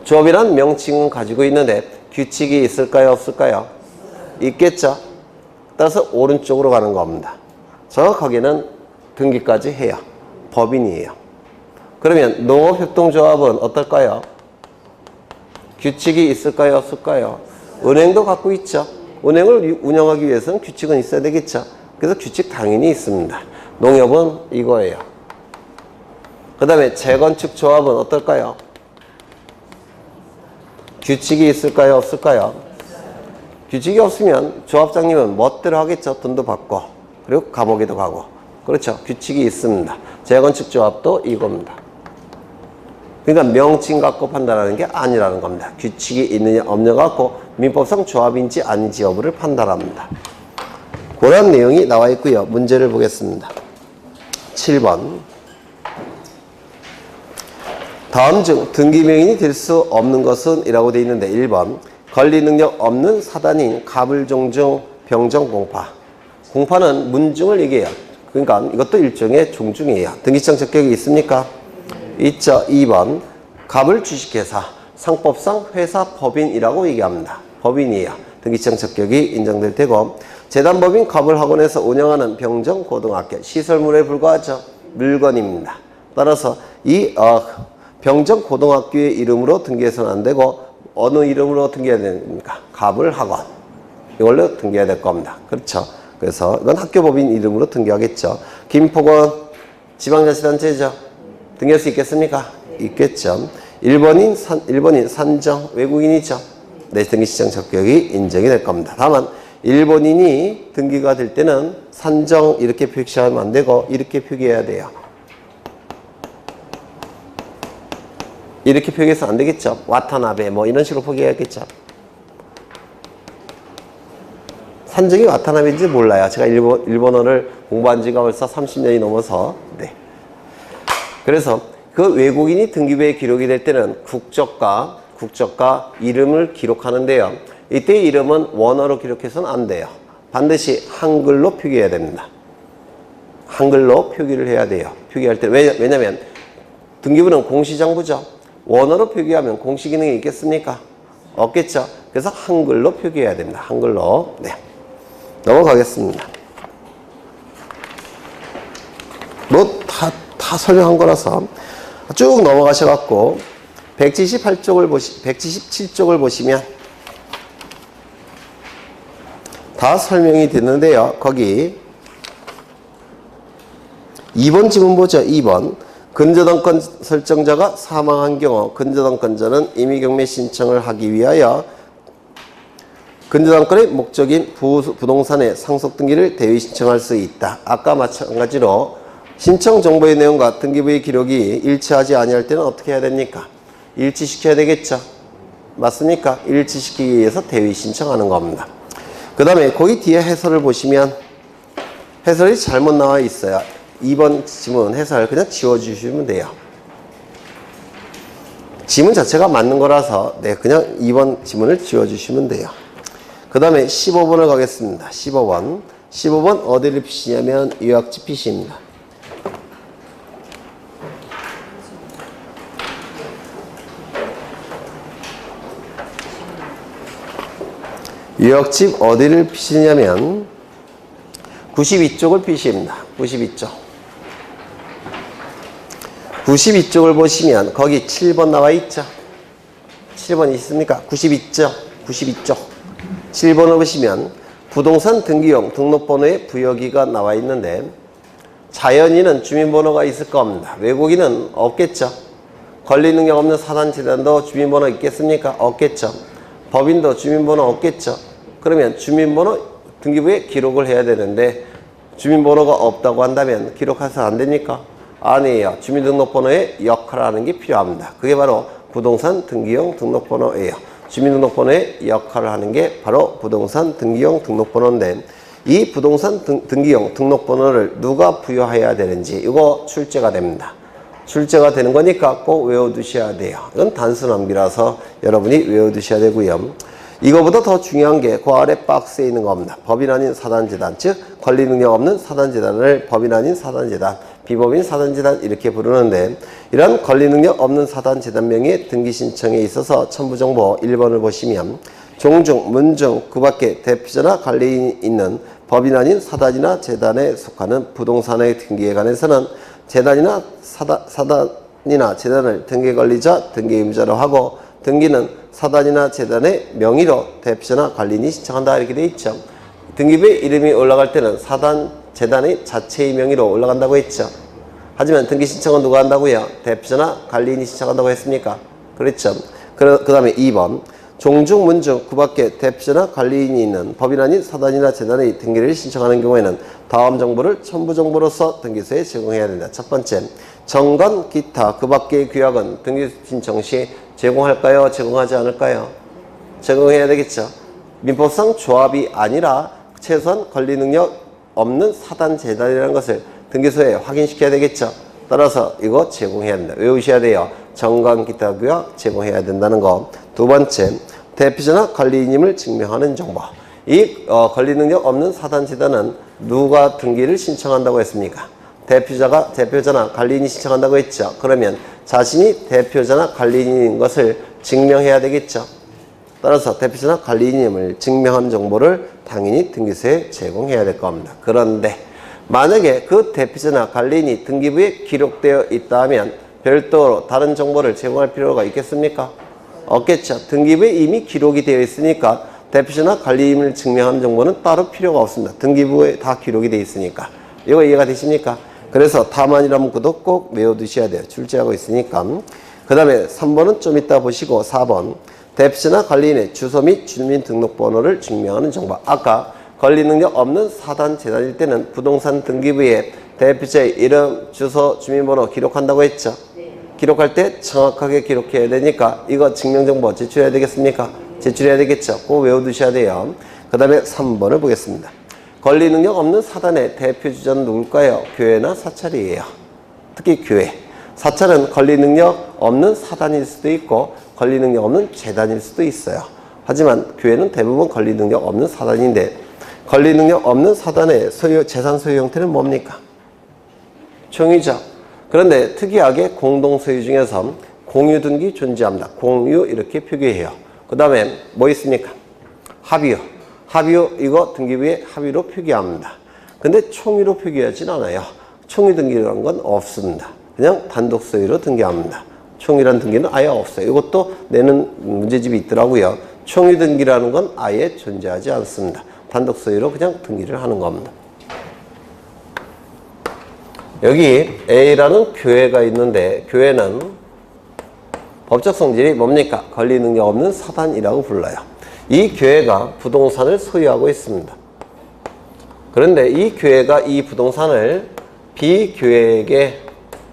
조합이란 명칭은 가지고 있는데 규칙이 있을까요? 없을까요? 있겠죠. 따라서 오른쪽으로 가는 겁니다. 정확하게는 등기까지 해요. 법인이에요. 그러면 농업협동조합은 어떨까요? 규칙이 있을까요? 없을까요? 은행도 갖고 있죠. 은행을 운영하기 위해서는 규칙은 있어야 되겠죠. 그래서 규칙 당연히 있습니다. 농협은 이거예요. 그 다음에 재건축 조합은 어떨까요? 규칙이 있을까요? 없을까요? 규칙이 없으면 조합장님은 멋대로 하겠죠. 돈도 받고 그리고 감옥에도 가고. 그렇죠. 규칙이 있습니다. 재건축 조합도 이겁니다. 그러니까 명칭 갖고 판단하는 게 아니라는 겁니다. 규칙이 있느냐 없느냐 갖고 민법상 조합인지 아닌지 여부를 판단합니다. 그런 내용이 나와 있고요. 문제를 보겠습니다. 7번. 다음 중 등기명인이 될 수 없는 것은 이라고 되어 있는데 1번 권리 능력 없는 사단인 가불종중 병정공파. 공파는 문중을 얘기해요. 그러니까 이것도 일종의 종중이에요. 등기청 적격이 있습니까? 있죠. 2번 갑을 주식회사 상법상 회사 법인이라고 얘기합니다. 법인이에요. 등기청 적격이 인정될 테고 재단법인 갑을학원에서 운영하는 병정고등학교 시설물에 불과하죠. 물건입니다. 따라서 이 병정고등학교의 이름으로 등기해서는 안 되고 어느 이름으로 등기해야 됩니까? 갑을학원 이걸로 등기해야 될 겁니다. 그렇죠. 그래서 이건 학교법인 이름으로 등기하겠죠. 김포건 지방자치단체죠. 등기할 수 있겠습니까? 있겠죠. 1번인 산정 외국인이죠. 네, 등기시장 적격이 인정이 될 겁니다. 다만 일본인이 등기가 될 때는 산정 이렇게 표시하면 안 되고 이렇게 표기해야 돼요. 이렇게 표기해서 안 되겠죠. 와타나베 뭐 이런 식으로 표기해야겠죠. 산정이 와타나베인지 몰라요. 제가 일본어를 공부한 지가 벌써 30년이 넘어서. 네. 그래서 그 외국인이 등기부에 기록이 될 때는 국적과 이름을 기록하는데요. 이때 이름은 원어로 기록해서는 안 돼요. 반드시 한글로 표기해야 됩니다. 한글로 표기를 해야 돼요. 표기할 때. 왜냐면 등기부는 공시정부죠. 원어로 표기하면 공시 기능이 있겠습니까? 없겠죠. 그래서 한글로 표기해야 됩니다. 한글로. 네. 넘어가겠습니다. 뭐 다 설명한 거라서 쭉 넘어가셔갖고 177쪽을 보시면 다 설명이 됐는데요. 거기 2번 지문 보죠. 2번 근저당권 설정자가 사망한 경우 근저당권자는 임의경매 신청을 하기 위하여 근저당권의 목적인 부동산의 상속등기를 대위 신청할 수 있다. 아까 마찬가지로 신청 정보의 내용과 등기부의 기록이 일치하지 아니할 때는 어떻게 해야 됩니까? 일치시켜야 되겠죠. 맞습니까? 일치시키기 위해서 대위 신청하는 겁니다. 그 다음에 거기 뒤에 해설을 보시면 해설이 잘못 나와 있어요. 2번 지문 해설 그냥 지워주시면 돼요. 지문 자체가 맞는 거라서 네, 그냥 2번 지문을 지워주시면 돼요. 그 다음에 15번을 가겠습니다. 15번 어디를 피시냐면 요약지 피시입니다. 요약집 어디를 피시냐면 92쪽을 피시입니다. 92쪽을 보시면 거기 7번 나와 있죠. 7번 있습니까? 92쪽 7번을 보시면 부동산 등기용 등록번호의 부여기가 나와 있는데 자연인은 주민번호가 있을 겁니다. 외국인은 없겠죠. 권리능력 없는 사단재단도 주민번호 있겠습니까? 없겠죠. 법인도 주민번호 없겠죠. 그러면 주민번호 등기부에 기록을 해야 되는데 주민번호가 없다고 한다면 기록해서 안 됩니까? 아니에요. 주민등록번호의 역할을 하는 게 필요합니다. 그게 바로 부동산 등기용 등록번호예요. 주민등록번호의 역할을 하는 게 바로 부동산 등기용 등록번호인데 이 부동산 등기용 등록번호를 누가 부여해야 되는지 이거 출제가 됩니다. 출제가 되는 거니까 꼭 외워두셔야 돼요. 이건 단순 암기라서 여러분이 외워두셔야 되고요. 이거보다 더 중요한 게 그 아래 박스에 있는 겁니다. 법인 아닌 사단재단, 즉 권리 능력 없는 사단재단을 법인 아닌 사단재단, 비법인 사단재단 이렇게 부르는데 이런 권리 능력 없는 사단재단명의 등기 신청에 있어서 첨부정보 1번을 보시면 종중, 문중, 그 밖에 대표자나 관리인이 있는 법인 아닌 사단이나 재단에 속하는 부동산의 등기에 관해서는 재단이나 사단이나 재단을 등기관리자, 등기의무자로 하고 등기는 사단이나 재단의 명의로 대표자나 관리인이 신청한다 이렇게 돼 있죠. 등기부에 이름이 올라갈 때는 사단, 재단의 자체의 명의로 올라간다고 했죠. 하지만 등기 신청은 누가 한다고요? 대표자나 관리인이 신청한다고 했습니까? 그렇죠. 그 다음에 2번 종중, 문중, 그 밖에 대표자나 관리인이 있는 법인 아닌 사단이나 재단의 등기를 신청하는 경우에는 다음 정보를 첨부 정보로서 등기소에 제공해야 된다. 첫 번째, 정관, 기타, 그 밖의 규약은 등기 신청 시 제공할까요? 제공하지 않을까요? 제공해야 되겠죠. 민법상 조합이 아니라 최소한 권리 능력 없는 사단, 재단이라는 것을 등기소에 확인시켜야 되겠죠. 따라서 이거 제공해야 된다. 외우셔야 돼요. 정관, 기타, 규약 제공해야 된다는 거. 두 번째, 대표자나 관리인임을 증명하는 정보. 이 권리 능력 없는 사단, 재단은 누가 등기를 신청한다고 했습니까? 대표자나 관리인이 신청한다고 했죠. 그러면 자신이 대표자나 관리인인 것을 증명해야 되겠죠. 따라서 대표자나 관리인임을 증명하는 정보를 당연히 등기소에 제공해야 될 겁니다. 그런데 만약에 그 대표자나 관리인이 등기부에 기록되어 있다 하면 별도로 다른 정보를 제공할 필요가 있겠습니까? 없겠죠. 등기부에 이미 기록이 되어 있으니까 대표자나 관리인을 증명하는 정보는 따로 필요가 없습니다. 등기부에 다 기록이 되어 있으니까. 이거 이해가 되십니까? 그래서 다만이라는 문구도 꼭 외워두셔야 돼요. 출제하고 있으니까. 그 다음에 3번은 좀 이따 보시고 4번. 대표자나 관리인의 주소 및 주민등록번호를 증명하는 정보. 아까 권리 능력 없는 사단, 재단일 때는 부동산 등기부에 대표자의 이름, 주소, 주민번호 기록한다고 했죠. 기록할 때 정확하게 기록해야 되니까 이거 증명정보 제출해야 되겠습니까? 제출해야 되겠죠. 꼭 외워두셔야 돼요. 그 다음에 3번을 보겠습니다. 권리 능력 없는 사단의 대표 주자는 누굴까요? 교회나 사찰이에요. 특히 교회. 사찰은 권리 능력 없는 사단일 수도 있고 권리 능력 없는 재단일 수도 있어요. 하지만 교회는 대부분 권리 능력 없는 사단인데 권리 능력 없는 사단의 재산 소유 형태는 뭡니까? 총유죠. 그런데 특이하게 공동소유 중에서 공유등기 존재합니다. 공유 이렇게 표기해요. 그 다음에 뭐 있습니까? 합의요. 합의요 이거 등기부에 합의로 표기합니다. 근데 총유로 표기하진 않아요. 총유등기라는 건 없습니다. 그냥 단독소유로 등기합니다. 총유란 등기는 아예 없어요. 이것도 내는 문제집이 있더라고요. 총유등기라는 건 아예 존재하지 않습니다. 단독소유로 그냥 등기를 하는 겁니다. 여기 A라는 교회가 있는데 교회는 법적 성질이 뭡니까? 권리 능력 없는 사단이라고 불러요. 이 교회가 부동산을 소유하고 있습니다. 그런데 이 교회가 이 부동산을 B교회에게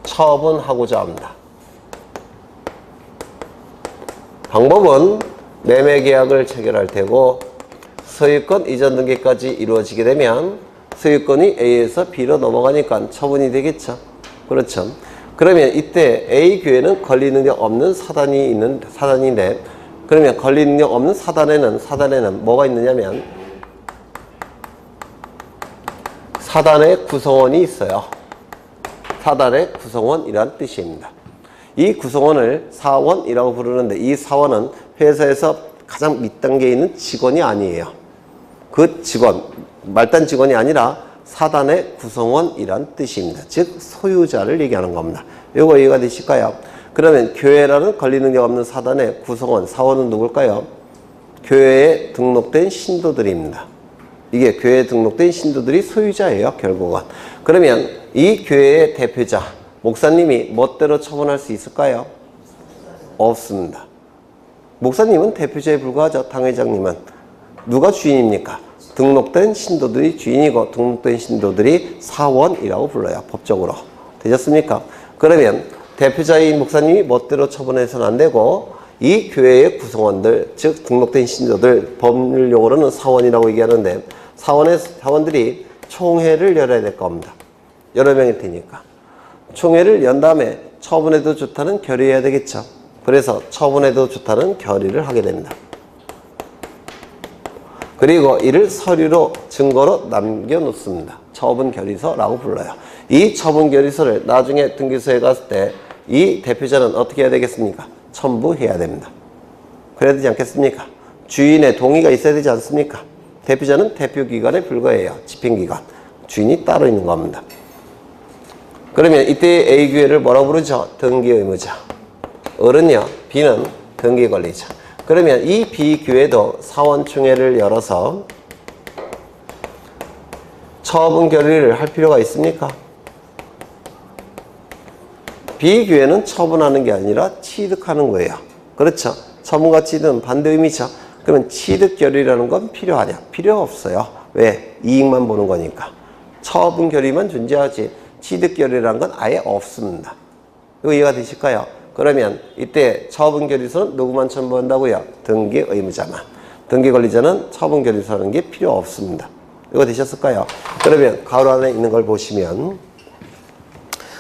처분하고자 합니다. 방법은 매매계약을 체결할 테고 소유권 이전 등기까지 이루어지게 되면 소유권이 A에서 B로 넘어가니까 처분이 되겠죠. 그렇죠. 그러면 이때 A 교회는 권리 능력 없는 사단이 있는 사단인데 그러면 권리 능력 없는 사단에는 뭐가 있느냐면 사단의 구성원이 있어요. 사단의 구성원이란 뜻입니다. 이 구성원을 사원이라고 부르는데 이 사원은 회사에서 가장 밑단계에 있는 직원이 아니에요. 그 직원, 말단 직원이 아니라 사단의 구성원이란 뜻입니다. 즉 소유자를 얘기하는 겁니다. 이거 이해가 되실까요? 그러면 교회라는 권리 능력 없는 사단의 구성원, 사원은 누굴까요? 교회에 등록된 신도들입니다. 이게 교회에 등록된 신도들이 소유자예요, 결국은. 그러면 이 교회의 대표자, 목사님이 멋대로 처분할 수 있을까요? 없습니다. 목사님은 대표자에 불과하죠. 당회장님은. 누가 주인입니까? 등록된 신도들이 주인이고 등록된 신도들이 사원이라고 불러요. 법적으로. 되셨습니까? 그러면 대표자인 목사님이 멋대로 처분해서는 안 되고 이 교회의 구성원들, 즉 등록된 신도들, 법률용어로는 사원이라고 얘기하는데 사원들이 총회를 열어야 될 겁니다. 여러 명일 테니까. 총회를 연 다음에 처분해도 좋다는 결의해야 되겠죠. 그래서 처분해도 좋다는 결의를 하게 됩니다. 그리고 이를 서류로 증거로 남겨놓습니다. 처분결의서라고 불러요. 이 처분결의서를 나중에 등기소에 갔을 때 이 대표자는 어떻게 해야 되겠습니까? 첨부해야 됩니다. 그래야 되지 않겠습니까? 주인의 동의가 있어야 되지 않습니까? 대표자는 대표기관에 불과해요. 집행기관. 주인이 따로 있는 겁니다. 그러면 이때 A교회를 뭐라고 부르죠? 등기의무자. 을은요, B는 등기관리자. 그러면 이 B교회도 사원총회를 열어서 처분 결의를 할 필요가 있습니까? B교회는 처분하는 게 아니라 취득하는 거예요. 그렇죠? 처분과 취득은 반대 의미죠. 그러면 취득결의라는 건 필요하냐? 필요 없어요. 왜? 이익만 보는 거니까. 처분결의만 존재하지 취득결의라는 건 아예 없습니다. 이거 이해가 되실까요? 그러면 이때 처분결의서는 누구만 첨부한다고요? 등기 의무자만. 등기 권리자는 처분결의서라는 게 필요 없습니다. 이거 되셨을까요? 그러면 가로 안에 있는 걸 보시면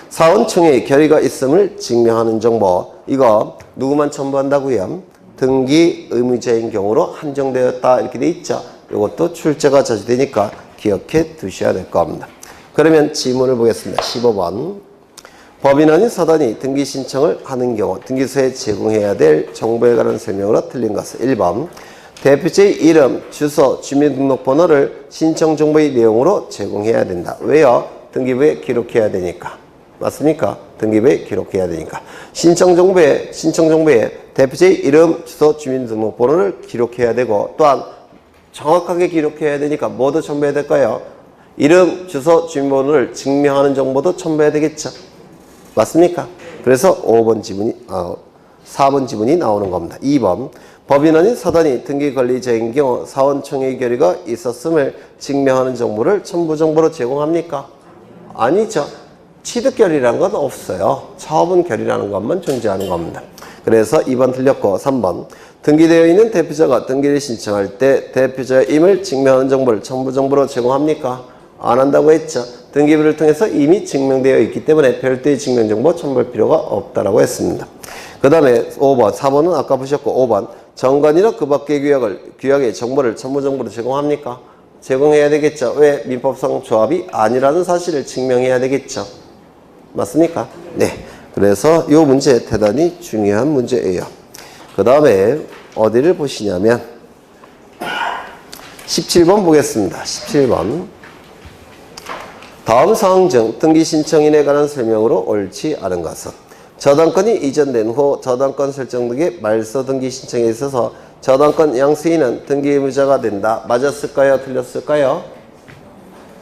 사원청의 결의가 있음을 증명하는 정보, 이거 누구만 첨부한다고요? 등기 의무자인 경우로 한정되었다 이렇게 돼 있죠. 이것도 출제가 저지되니까 기억해 두셔야 될 겁니다. 그러면 지문을 보겠습니다. 15번. 법인원이 사단이 등기 신청을 하는 경우 등기소에 제공해야 될 정보에 관한 설명으로 틀린 것은 1번. 대표자의 이름, 주소, 주민등록번호를 신청 정보의 내용으로 제공해야 된다. 왜요? 등기부에 기록해야 되니까. 맞습니까? 등기부에 기록해야 되니까. 신청 정보에 대표자의 이름, 주소, 주민등록번호를 기록해야 되고 또한 정확하게 기록해야 되니까 뭐도 첨부해야 될까요? 이름, 주소, 주민번호를 증명하는 정보도 첨부해야 되겠죠. 맞습니까? 그래서 4번 지문이 나오는 겁니다. 2번. 법인원이 사단이 등기 관리자인 경우 사원청의 결의가 있었음을 증명하는 정보를 첨부 정보로 제공합니까? 아니죠. 취득결의라는 건 없어요. 처분결의라는 것만 존재하는 겁니다. 그래서 2번 틀렸고 3번. 등기되어 있는 대표자가 등기를 신청할 때 대표자임을 증명하는 정보를 첨부 정보로 제공합니까? 안 한다고 했죠. 등기부를 통해서 이미 증명되어 있기 때문에 별도의 증명정보 첨부할 필요가 없다라고 했습니다. 그 다음에 5번, 4번은 아까 보셨고 5번. 정관이나 그 밖의 규약의 정보를 첨부 정보로 제공합니까? 제공해야 되겠죠. 왜? 민법상 조합이 아니라는 사실을 증명해야 되겠죠. 맞습니까? 네. 그래서 이 문제 대단히 중요한 문제예요. 그 다음에 어디를 보시냐면 17번 보겠습니다. 17번. 다음 사항 중 등기 신청인에 관한 설명으로 옳지 않은 것은 저당권이 이전된 후 저당권 설정 등의 말소 등기 신청에 있어서 저당권 양수인은 등기 의무자가 된다. 맞았을까요? 틀렸을까요?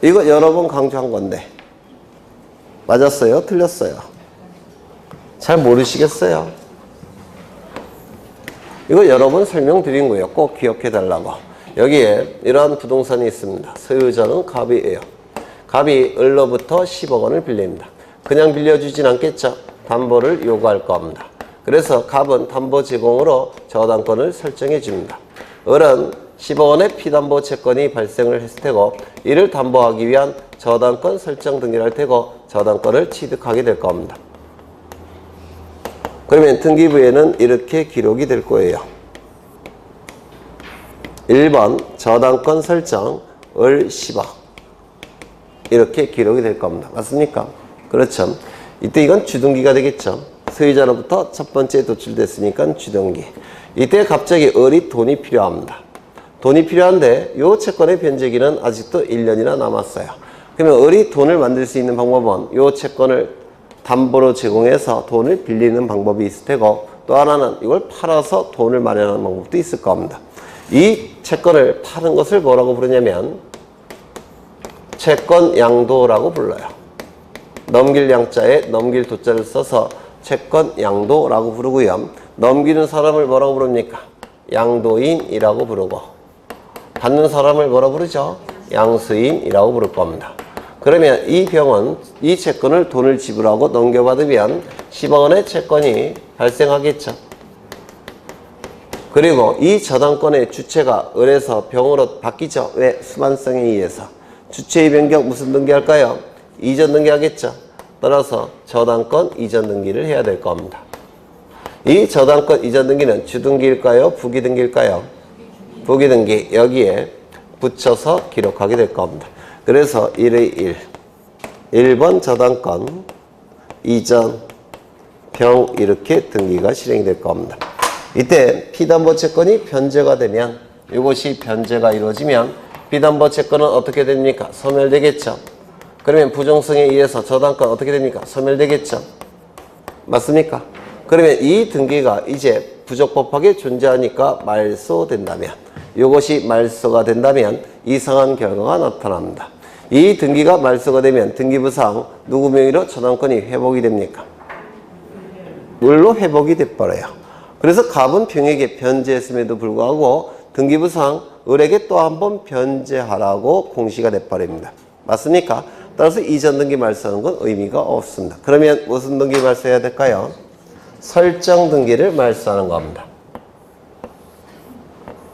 이거 여러 번 강조한 건데 맞았어요? 틀렸어요? 잘 모르시겠어요? 이거 여러 번 설명드린 거예요. 꼭 기억해 달라고. 여기에 이러한 부동산이 있습니다. 소유자는 갑이에요. 갑이 을로부터 10억 원을 빌립니다. 그냥 빌려주진 않겠죠. 담보를 요구할 겁니다. 그래서 갑은 담보 제공으로 저당권을 설정해 줍니다. 을은 10억 원의 피담보 채권이 발생을 했을 테고 이를 담보하기 위한 저당권 설정 등기를 할 테고 저당권을 취득하게 될 겁니다. 그러면 등기부에는 이렇게 기록이 될 거예요. 1번 저당권 설정 을 10억 이렇게 기록이 될 겁니다. 맞습니까? 그렇죠. 이때 이건 주등기가 되겠죠. 소유자로부터 첫 번째 도출됐으니까 주등기. 이때 갑자기 을이 돈이 필요합니다. 돈이 필요한데 이 채권의 변제기는 아직도 1년이나 남았어요. 그러면 을이 돈을 만들 수 있는 방법은 이 채권을 담보로 제공해서 돈을 빌리는 방법이 있을 테고 또 하나는 이걸 팔아서 돈을 마련하는 방법도 있을 겁니다. 이 채권을 파는 것을 뭐라고 부르냐면 채권 양도라고 불러요. 넘길 양자에 넘길 도자를 써서 채권 양도라고 부르고요. 넘기는 사람을 뭐라고 부릅니까? 양도인이라고 부르고 받는 사람을 뭐라고 부르죠? 양수인이라고 부를 겁니다. 그러면 이 병은 이 채권을 돈을 지불하고 넘겨받으면 10억 원의 채권이 발생하겠죠. 그리고 이 저당권의 주체가 을에서 병으로 바뀌죠. 왜? 수반성에 의해서. 주체의 변경 무슨 등기할까요? 이전 등기하겠죠. 따라서 저당권 이전 등기를 해야 될 겁니다. 이 저당권 이전 등기는 주등기일까요? 부기등기일까요? 부기등기. 여기에 붙여서 기록하게 될 겁니다. 그래서 1의 1. 1번 저당권 이전 병 이렇게 등기가 실행이 될 겁니다. 이때 피담보 채권이 변제가 되면 이것이 변제가 이루어지면 피담보 채권은 어떻게 됩니까? 소멸되겠죠. 그러면 부정성에 의해서 저당권 어떻게 됩니까? 소멸되겠죠. 맞습니까? 그러면 이 등기가 이제 부적법하게 존재하니까 말소된다면 이것이 말소가 된다면 이상한 결과가 나타납니다. 이 등기가 말소가 되면 등기부상 누구 명의로 저당권이 회복이 됩니까? 을로 회복이 돼버려요. 그래서 갑은 병에게 변제했음에도 불구하고 등기부상 을에게 또 한 번 변제하라고 공시가 돼버립니다. 맞습니까? 따라서 이전 등기 말소하는 건 의미가 없습니다. 그러면 무슨 등기 말소해야 될까요? 설정 등기를 말소하는 겁니다.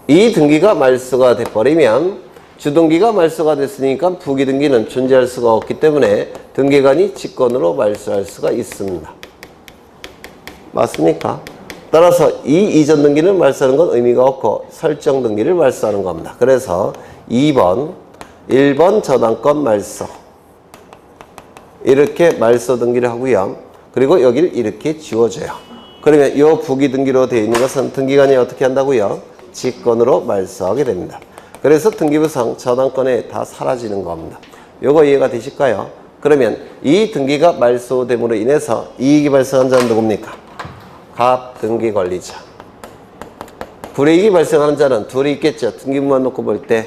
이 등기가 말소가 돼버리면 주등기가 말소가 됐으니까 부기등기는 존재할 수가 없기 때문에 등기관이 직권으로 말소할 수가 있습니다. 맞습니까? 따라서 이 이전 등기를 말소하는 건 의미가 없고 설정 등기를 말소하는 겁니다. 그래서 2번, 1번 저당권 말소 이렇게 말소 등기를 하고요. 그리고 여기를 이렇게 지워줘요. 그러면 이 부기등기로 되어 있는 것은 등기관이 어떻게 한다고요? 직권으로 말소하게 됩니다. 그래서 등기부상 저당권에 다 사라지는 겁니다. 요거 이해가 되실까요? 그러면 이 등기가 말소됨으로 인해서 이익이 발생한 자는 누굽니까? 갑 등기 권리자. 불이익이 발생하는 자는 둘이 있겠죠. 등기부만 놓고 볼 때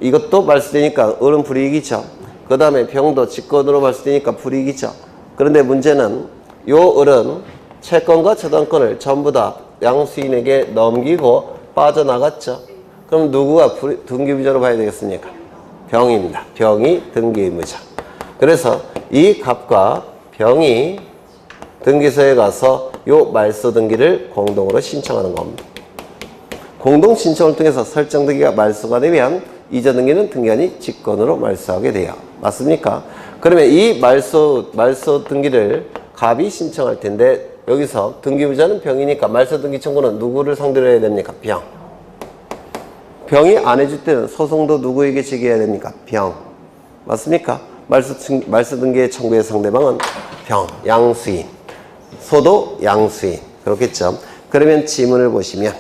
이것도 말소되니까 을은 불이익이죠. 그 다음에 병도 직권으로 말소되니까 불이익이죠. 그런데 문제는 요 을은 채권과 저당권을 전부 다 양수인에게 넘기고 빠져나갔죠. 그럼 누구가 등기부자로 봐야 되겠습니까? 병입니다. 병이 등기의무자. 그래서 이 갑과 병이 등기소에 가서 요 말소 등기를 공동으로 신청하는 겁니다. 공동 신청을 통해서 설정 등기가 말소가 되면 이전 등기는 등기관이 직권으로 말소하게 돼요. 맞습니까? 그러면 이 말소 등기를 갑이 신청할 텐데 여기서 등기부자는 병이니까 말소 등기 청구는 누구를 상대로 해야 됩니까? 병. 병이 안 해줄 때는 소송도 누구에게 제기해야 됩니까? 병. 맞습니까? 말소 등기의 청구의 상대방은 병, 양수인. 소도 양수인. 그렇겠죠? 그러면 지문을 보시면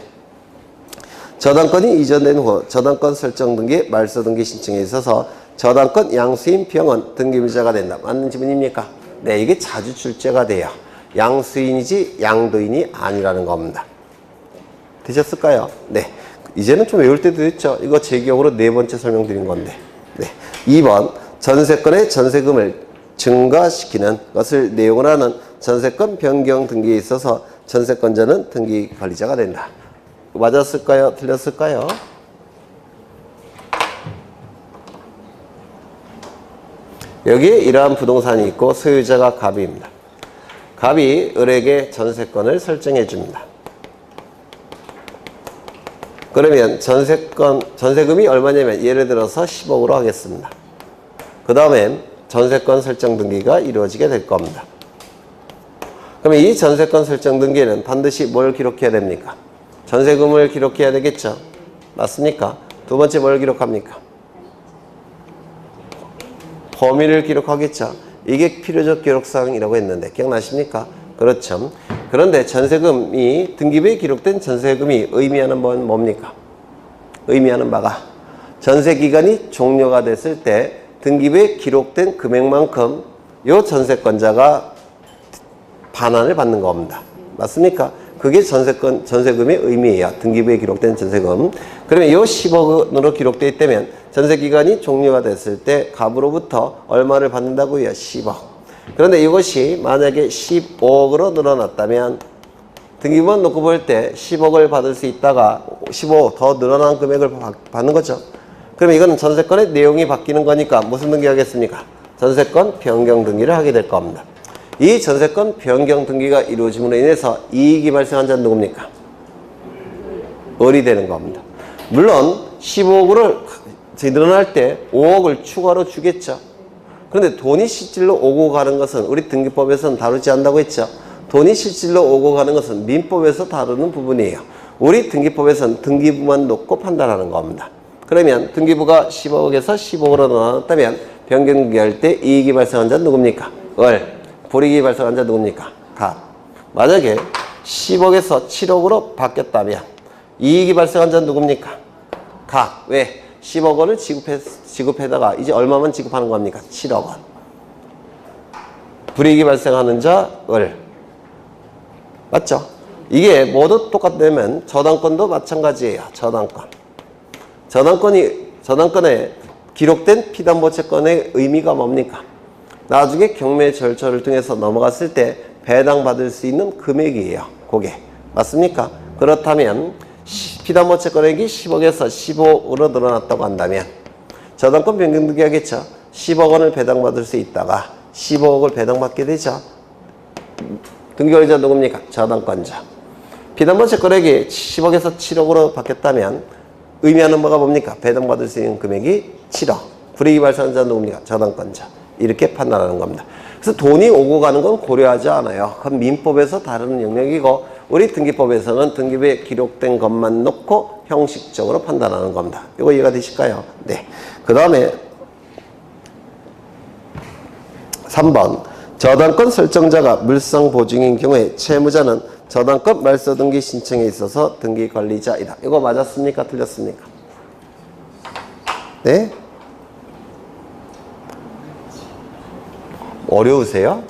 저당권이 이전된 후 저당권 설정 등기, 말소 등기 신청에 있어서 저당권 양수인 병은 등기부자가 된다. 맞는 지문입니까? 네, 이게 자주 출제가 돼요. 양수인이지 양도인이 아니라는 겁니다. 되셨을까요? 네. 이제는 좀 외울 때도 있죠. 이거 제 기억으로 네 번째 설명드린 건데. 네. 2번 전세권의 전세금을 증가시키는 것을 내용을 하는 전세권 변경 등기에 있어서 전세권자는 등기 관리자가 된다. 맞았을까요? 틀렸을까요? 여기에 이러한 부동산이 있고 소유자가 갑입니다. 갑이 을에게 전세권을 설정해 줍니다. 그러면 전세금이 얼마냐면 예를 들어서 10억으로 하겠습니다. 그 다음에 전세권 설정 등기가 이루어지게 될 겁니다. 그러면 이 전세권 설정 등기에는 반드시 뭘 기록해야 됩니까? 전세금을 기록해야 되겠죠. 맞습니까? 두 번째 뭘 기록합니까? 범위를 기록하겠죠. 이게 필요적 기록사항이라고 했는데 기억나십니까? 그렇죠. 그런데 전세금이 등기부에 기록된 전세금이 의미하는 건 뭡니까? 의미하는 바가 전세기간이 종료가 됐을 때 등기부에 기록된 금액만큼 요 전세권자가 반환을 받는 겁니다. 맞습니까? 그게 전세금의 의미예요. 등기부에 기록된 전세금. 그러면 요 10억 원으로 기록되어 있다면 전세기간이 종료가 됐을 때 갑으로부터 얼마를 받는다고요? 10억. 그런데 이것이 만약에 15억으로 늘어났다면 등기부만 놓고 볼 때 10억을 받을 수 있다가 15억 더 늘어난 금액을 받는 거죠. 그러면 이거는 전세권의 내용이 바뀌는 거니까 무슨 등기 하겠습니까? 전세권 변경 등기를 하게 될 겁니다. 이 전세권 변경 등기가 이루어짐으로 인해서 이익이 발생한 자는 누굽니까? 을이 되는 겁니다. 물론 15억을 늘어날 때 5억을 추가로 주겠죠. 그런데 돈이 실질로 오고 가는 것은 우리 등기법에서는 다루지 않는다고 했죠. 돈이 실질로 오고 가는 것은 민법에서 다루는 부분이에요. 우리 등기법에서는 등기부만 놓고 판단하는 겁니다. 그러면 등기부가 10억에서 15억으로 늘어났다면 변경 등기할 때 이익이 발생한 자는 누굽니까? 을. 불이익이 발생한 자 누굽니까? 갑. 만약에 10억에서 7억으로 바뀌었다면 이익이 발생한 자는 누굽니까? 갑. 왜? 10억 원을 지급해다가 이제 얼마만 지급하는 겁니까? 7억 원. 불이익이 발생하는 자 을. 맞죠? 이게 모두 똑같다면 저당권도 마찬가지예요. 저당권에 기록된 피담보채권의 의미가 뭡니까? 나중에 경매 절차를 통해서 넘어갔을 때 배당받을 수 있는 금액이에요. 그게. 맞습니까? 그렇다면 피담보 채권액이 10억에서 15억으로 늘어났다고 한다면 저당권 변경 등기하겠죠. 10억 원을 배당받을 수 있다가 15억을 배당받게 되죠. 등기권자 누굽니까? 저당권자. 피담보 채권액이 10억에서 7억으로 바뀌었다면 의미하는 바가 뭡니까? 배당받을 수 있는 금액이 7억. 불이익이 발생한 자 누굽니까? 저당권자. 이렇게 판단하는 겁니다. 그래서 돈이 오고 가는 건 고려하지 않아요. 그건 민법에서 다루는 영역이고 우리 등기법에서는 등기부에 기록된 것만 놓고 형식적으로 판단하는 겁니다. 이거 이해가 되실까요? 네. 그 다음에 3번 저당권 설정자가 물상 보증인 경우에 채무자는 저당권 말소 등기 신청에 있어서 등기 관리자이다. 이거 맞았습니까? 틀렸습니까? 네? 어려우세요?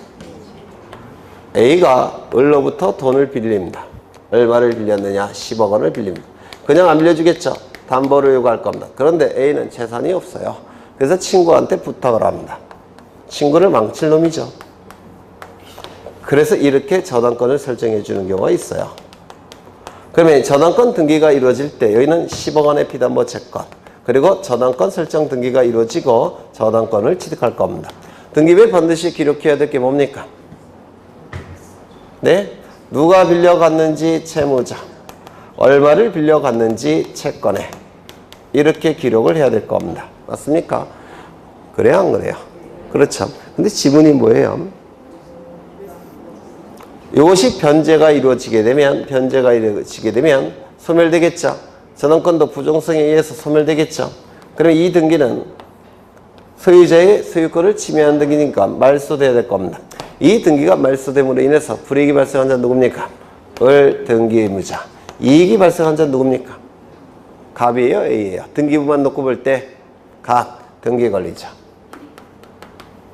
A가 을로부터 돈을 빌립니다. 얼마를 빌렸느냐? 10억 원을 빌립니다. 그냥 안 빌려주겠죠? 담보를 요구할 겁니다. 그런데 A는 재산이 없어요. 그래서 친구한테 부탁을 합니다. 친구를 망칠 놈이죠. 그래서 이렇게 저당권을 설정해 주는 경우가 있어요. 그러면 저당권 등기가 이루어질 때 여기는 10억 원의 피담보 채권 그리고 저당권 설정 등기가 이루어지고 저당권을 취득할 겁니다. 등기부에 반드시 기록해야 될 게 뭡니까? 네? 누가 빌려갔는지 채무자, 얼마를 빌려갔는지 채권에 이렇게 기록을 해야 될 겁니다. 맞습니까? 그래요? 안 그래요? 그렇죠. 근데 지문이 뭐예요? 이것이 변제가 이루어지게 되면 소멸되겠죠. 저당권도 부정성에 의해서 소멸되겠죠. 그럼 이 등기는 소유자의 소유권을 침해한 등기니까 말소돼야 될 겁니다. 이 등기가 말소됨으로 인해서 불이익이 발생한 자 누굽니까? 을 등기 의무자. 이익이 발생한 자 누굽니까? 갑이에요? A예요? 등기부만 놓고 볼 때 갑, 등기 관리자.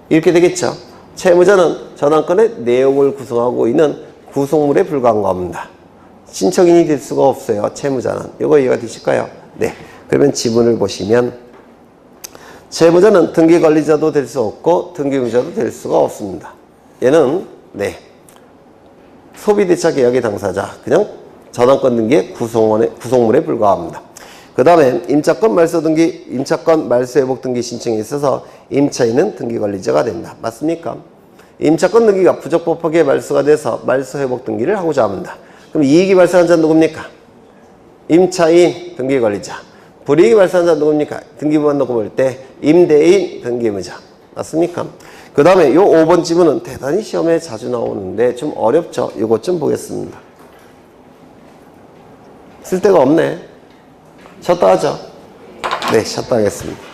이렇게 되겠죠. 채무자는 저당권의 내용을 구성하고 있는 구성물에 불과한 겁니다. 신청인이 될 수가 없어요. 채무자는. 이거 이해가 되실까요? 네. 그러면 지문을 보시면 채무자는 등기 관리자도 될 수 없고 등기 의무자도 될 수가 없습니다. 얘는 네 소비대차 계약의 당사자, 그냥 저당권 등기의 구성물에 불과합니다. 그 다음에 임차권 말소 등기, 임차권 말소 회복 등기 신청에 있어서 임차인은 등기 관리자가 된다. 맞습니까? 임차권 등기가 부적법하게 말소가 돼서 말소 회복 등기를 하고자 합니다. 그럼 이익이 발생한 자는 누굽니까? 임차인 등기 관리자. 불이익이 발생한 자는 누굽니까? 등기부만 놓고 볼 때 임대인 등기 의무자. 맞습니까? 그 다음에 요 5번 지문은 대단히 시험에 자주 나오는데 좀 어렵죠? 이것 좀 보겠습니다. 쓸데가 없네. 쉬었다 하죠? 네, 쉬었다 하겠습니다.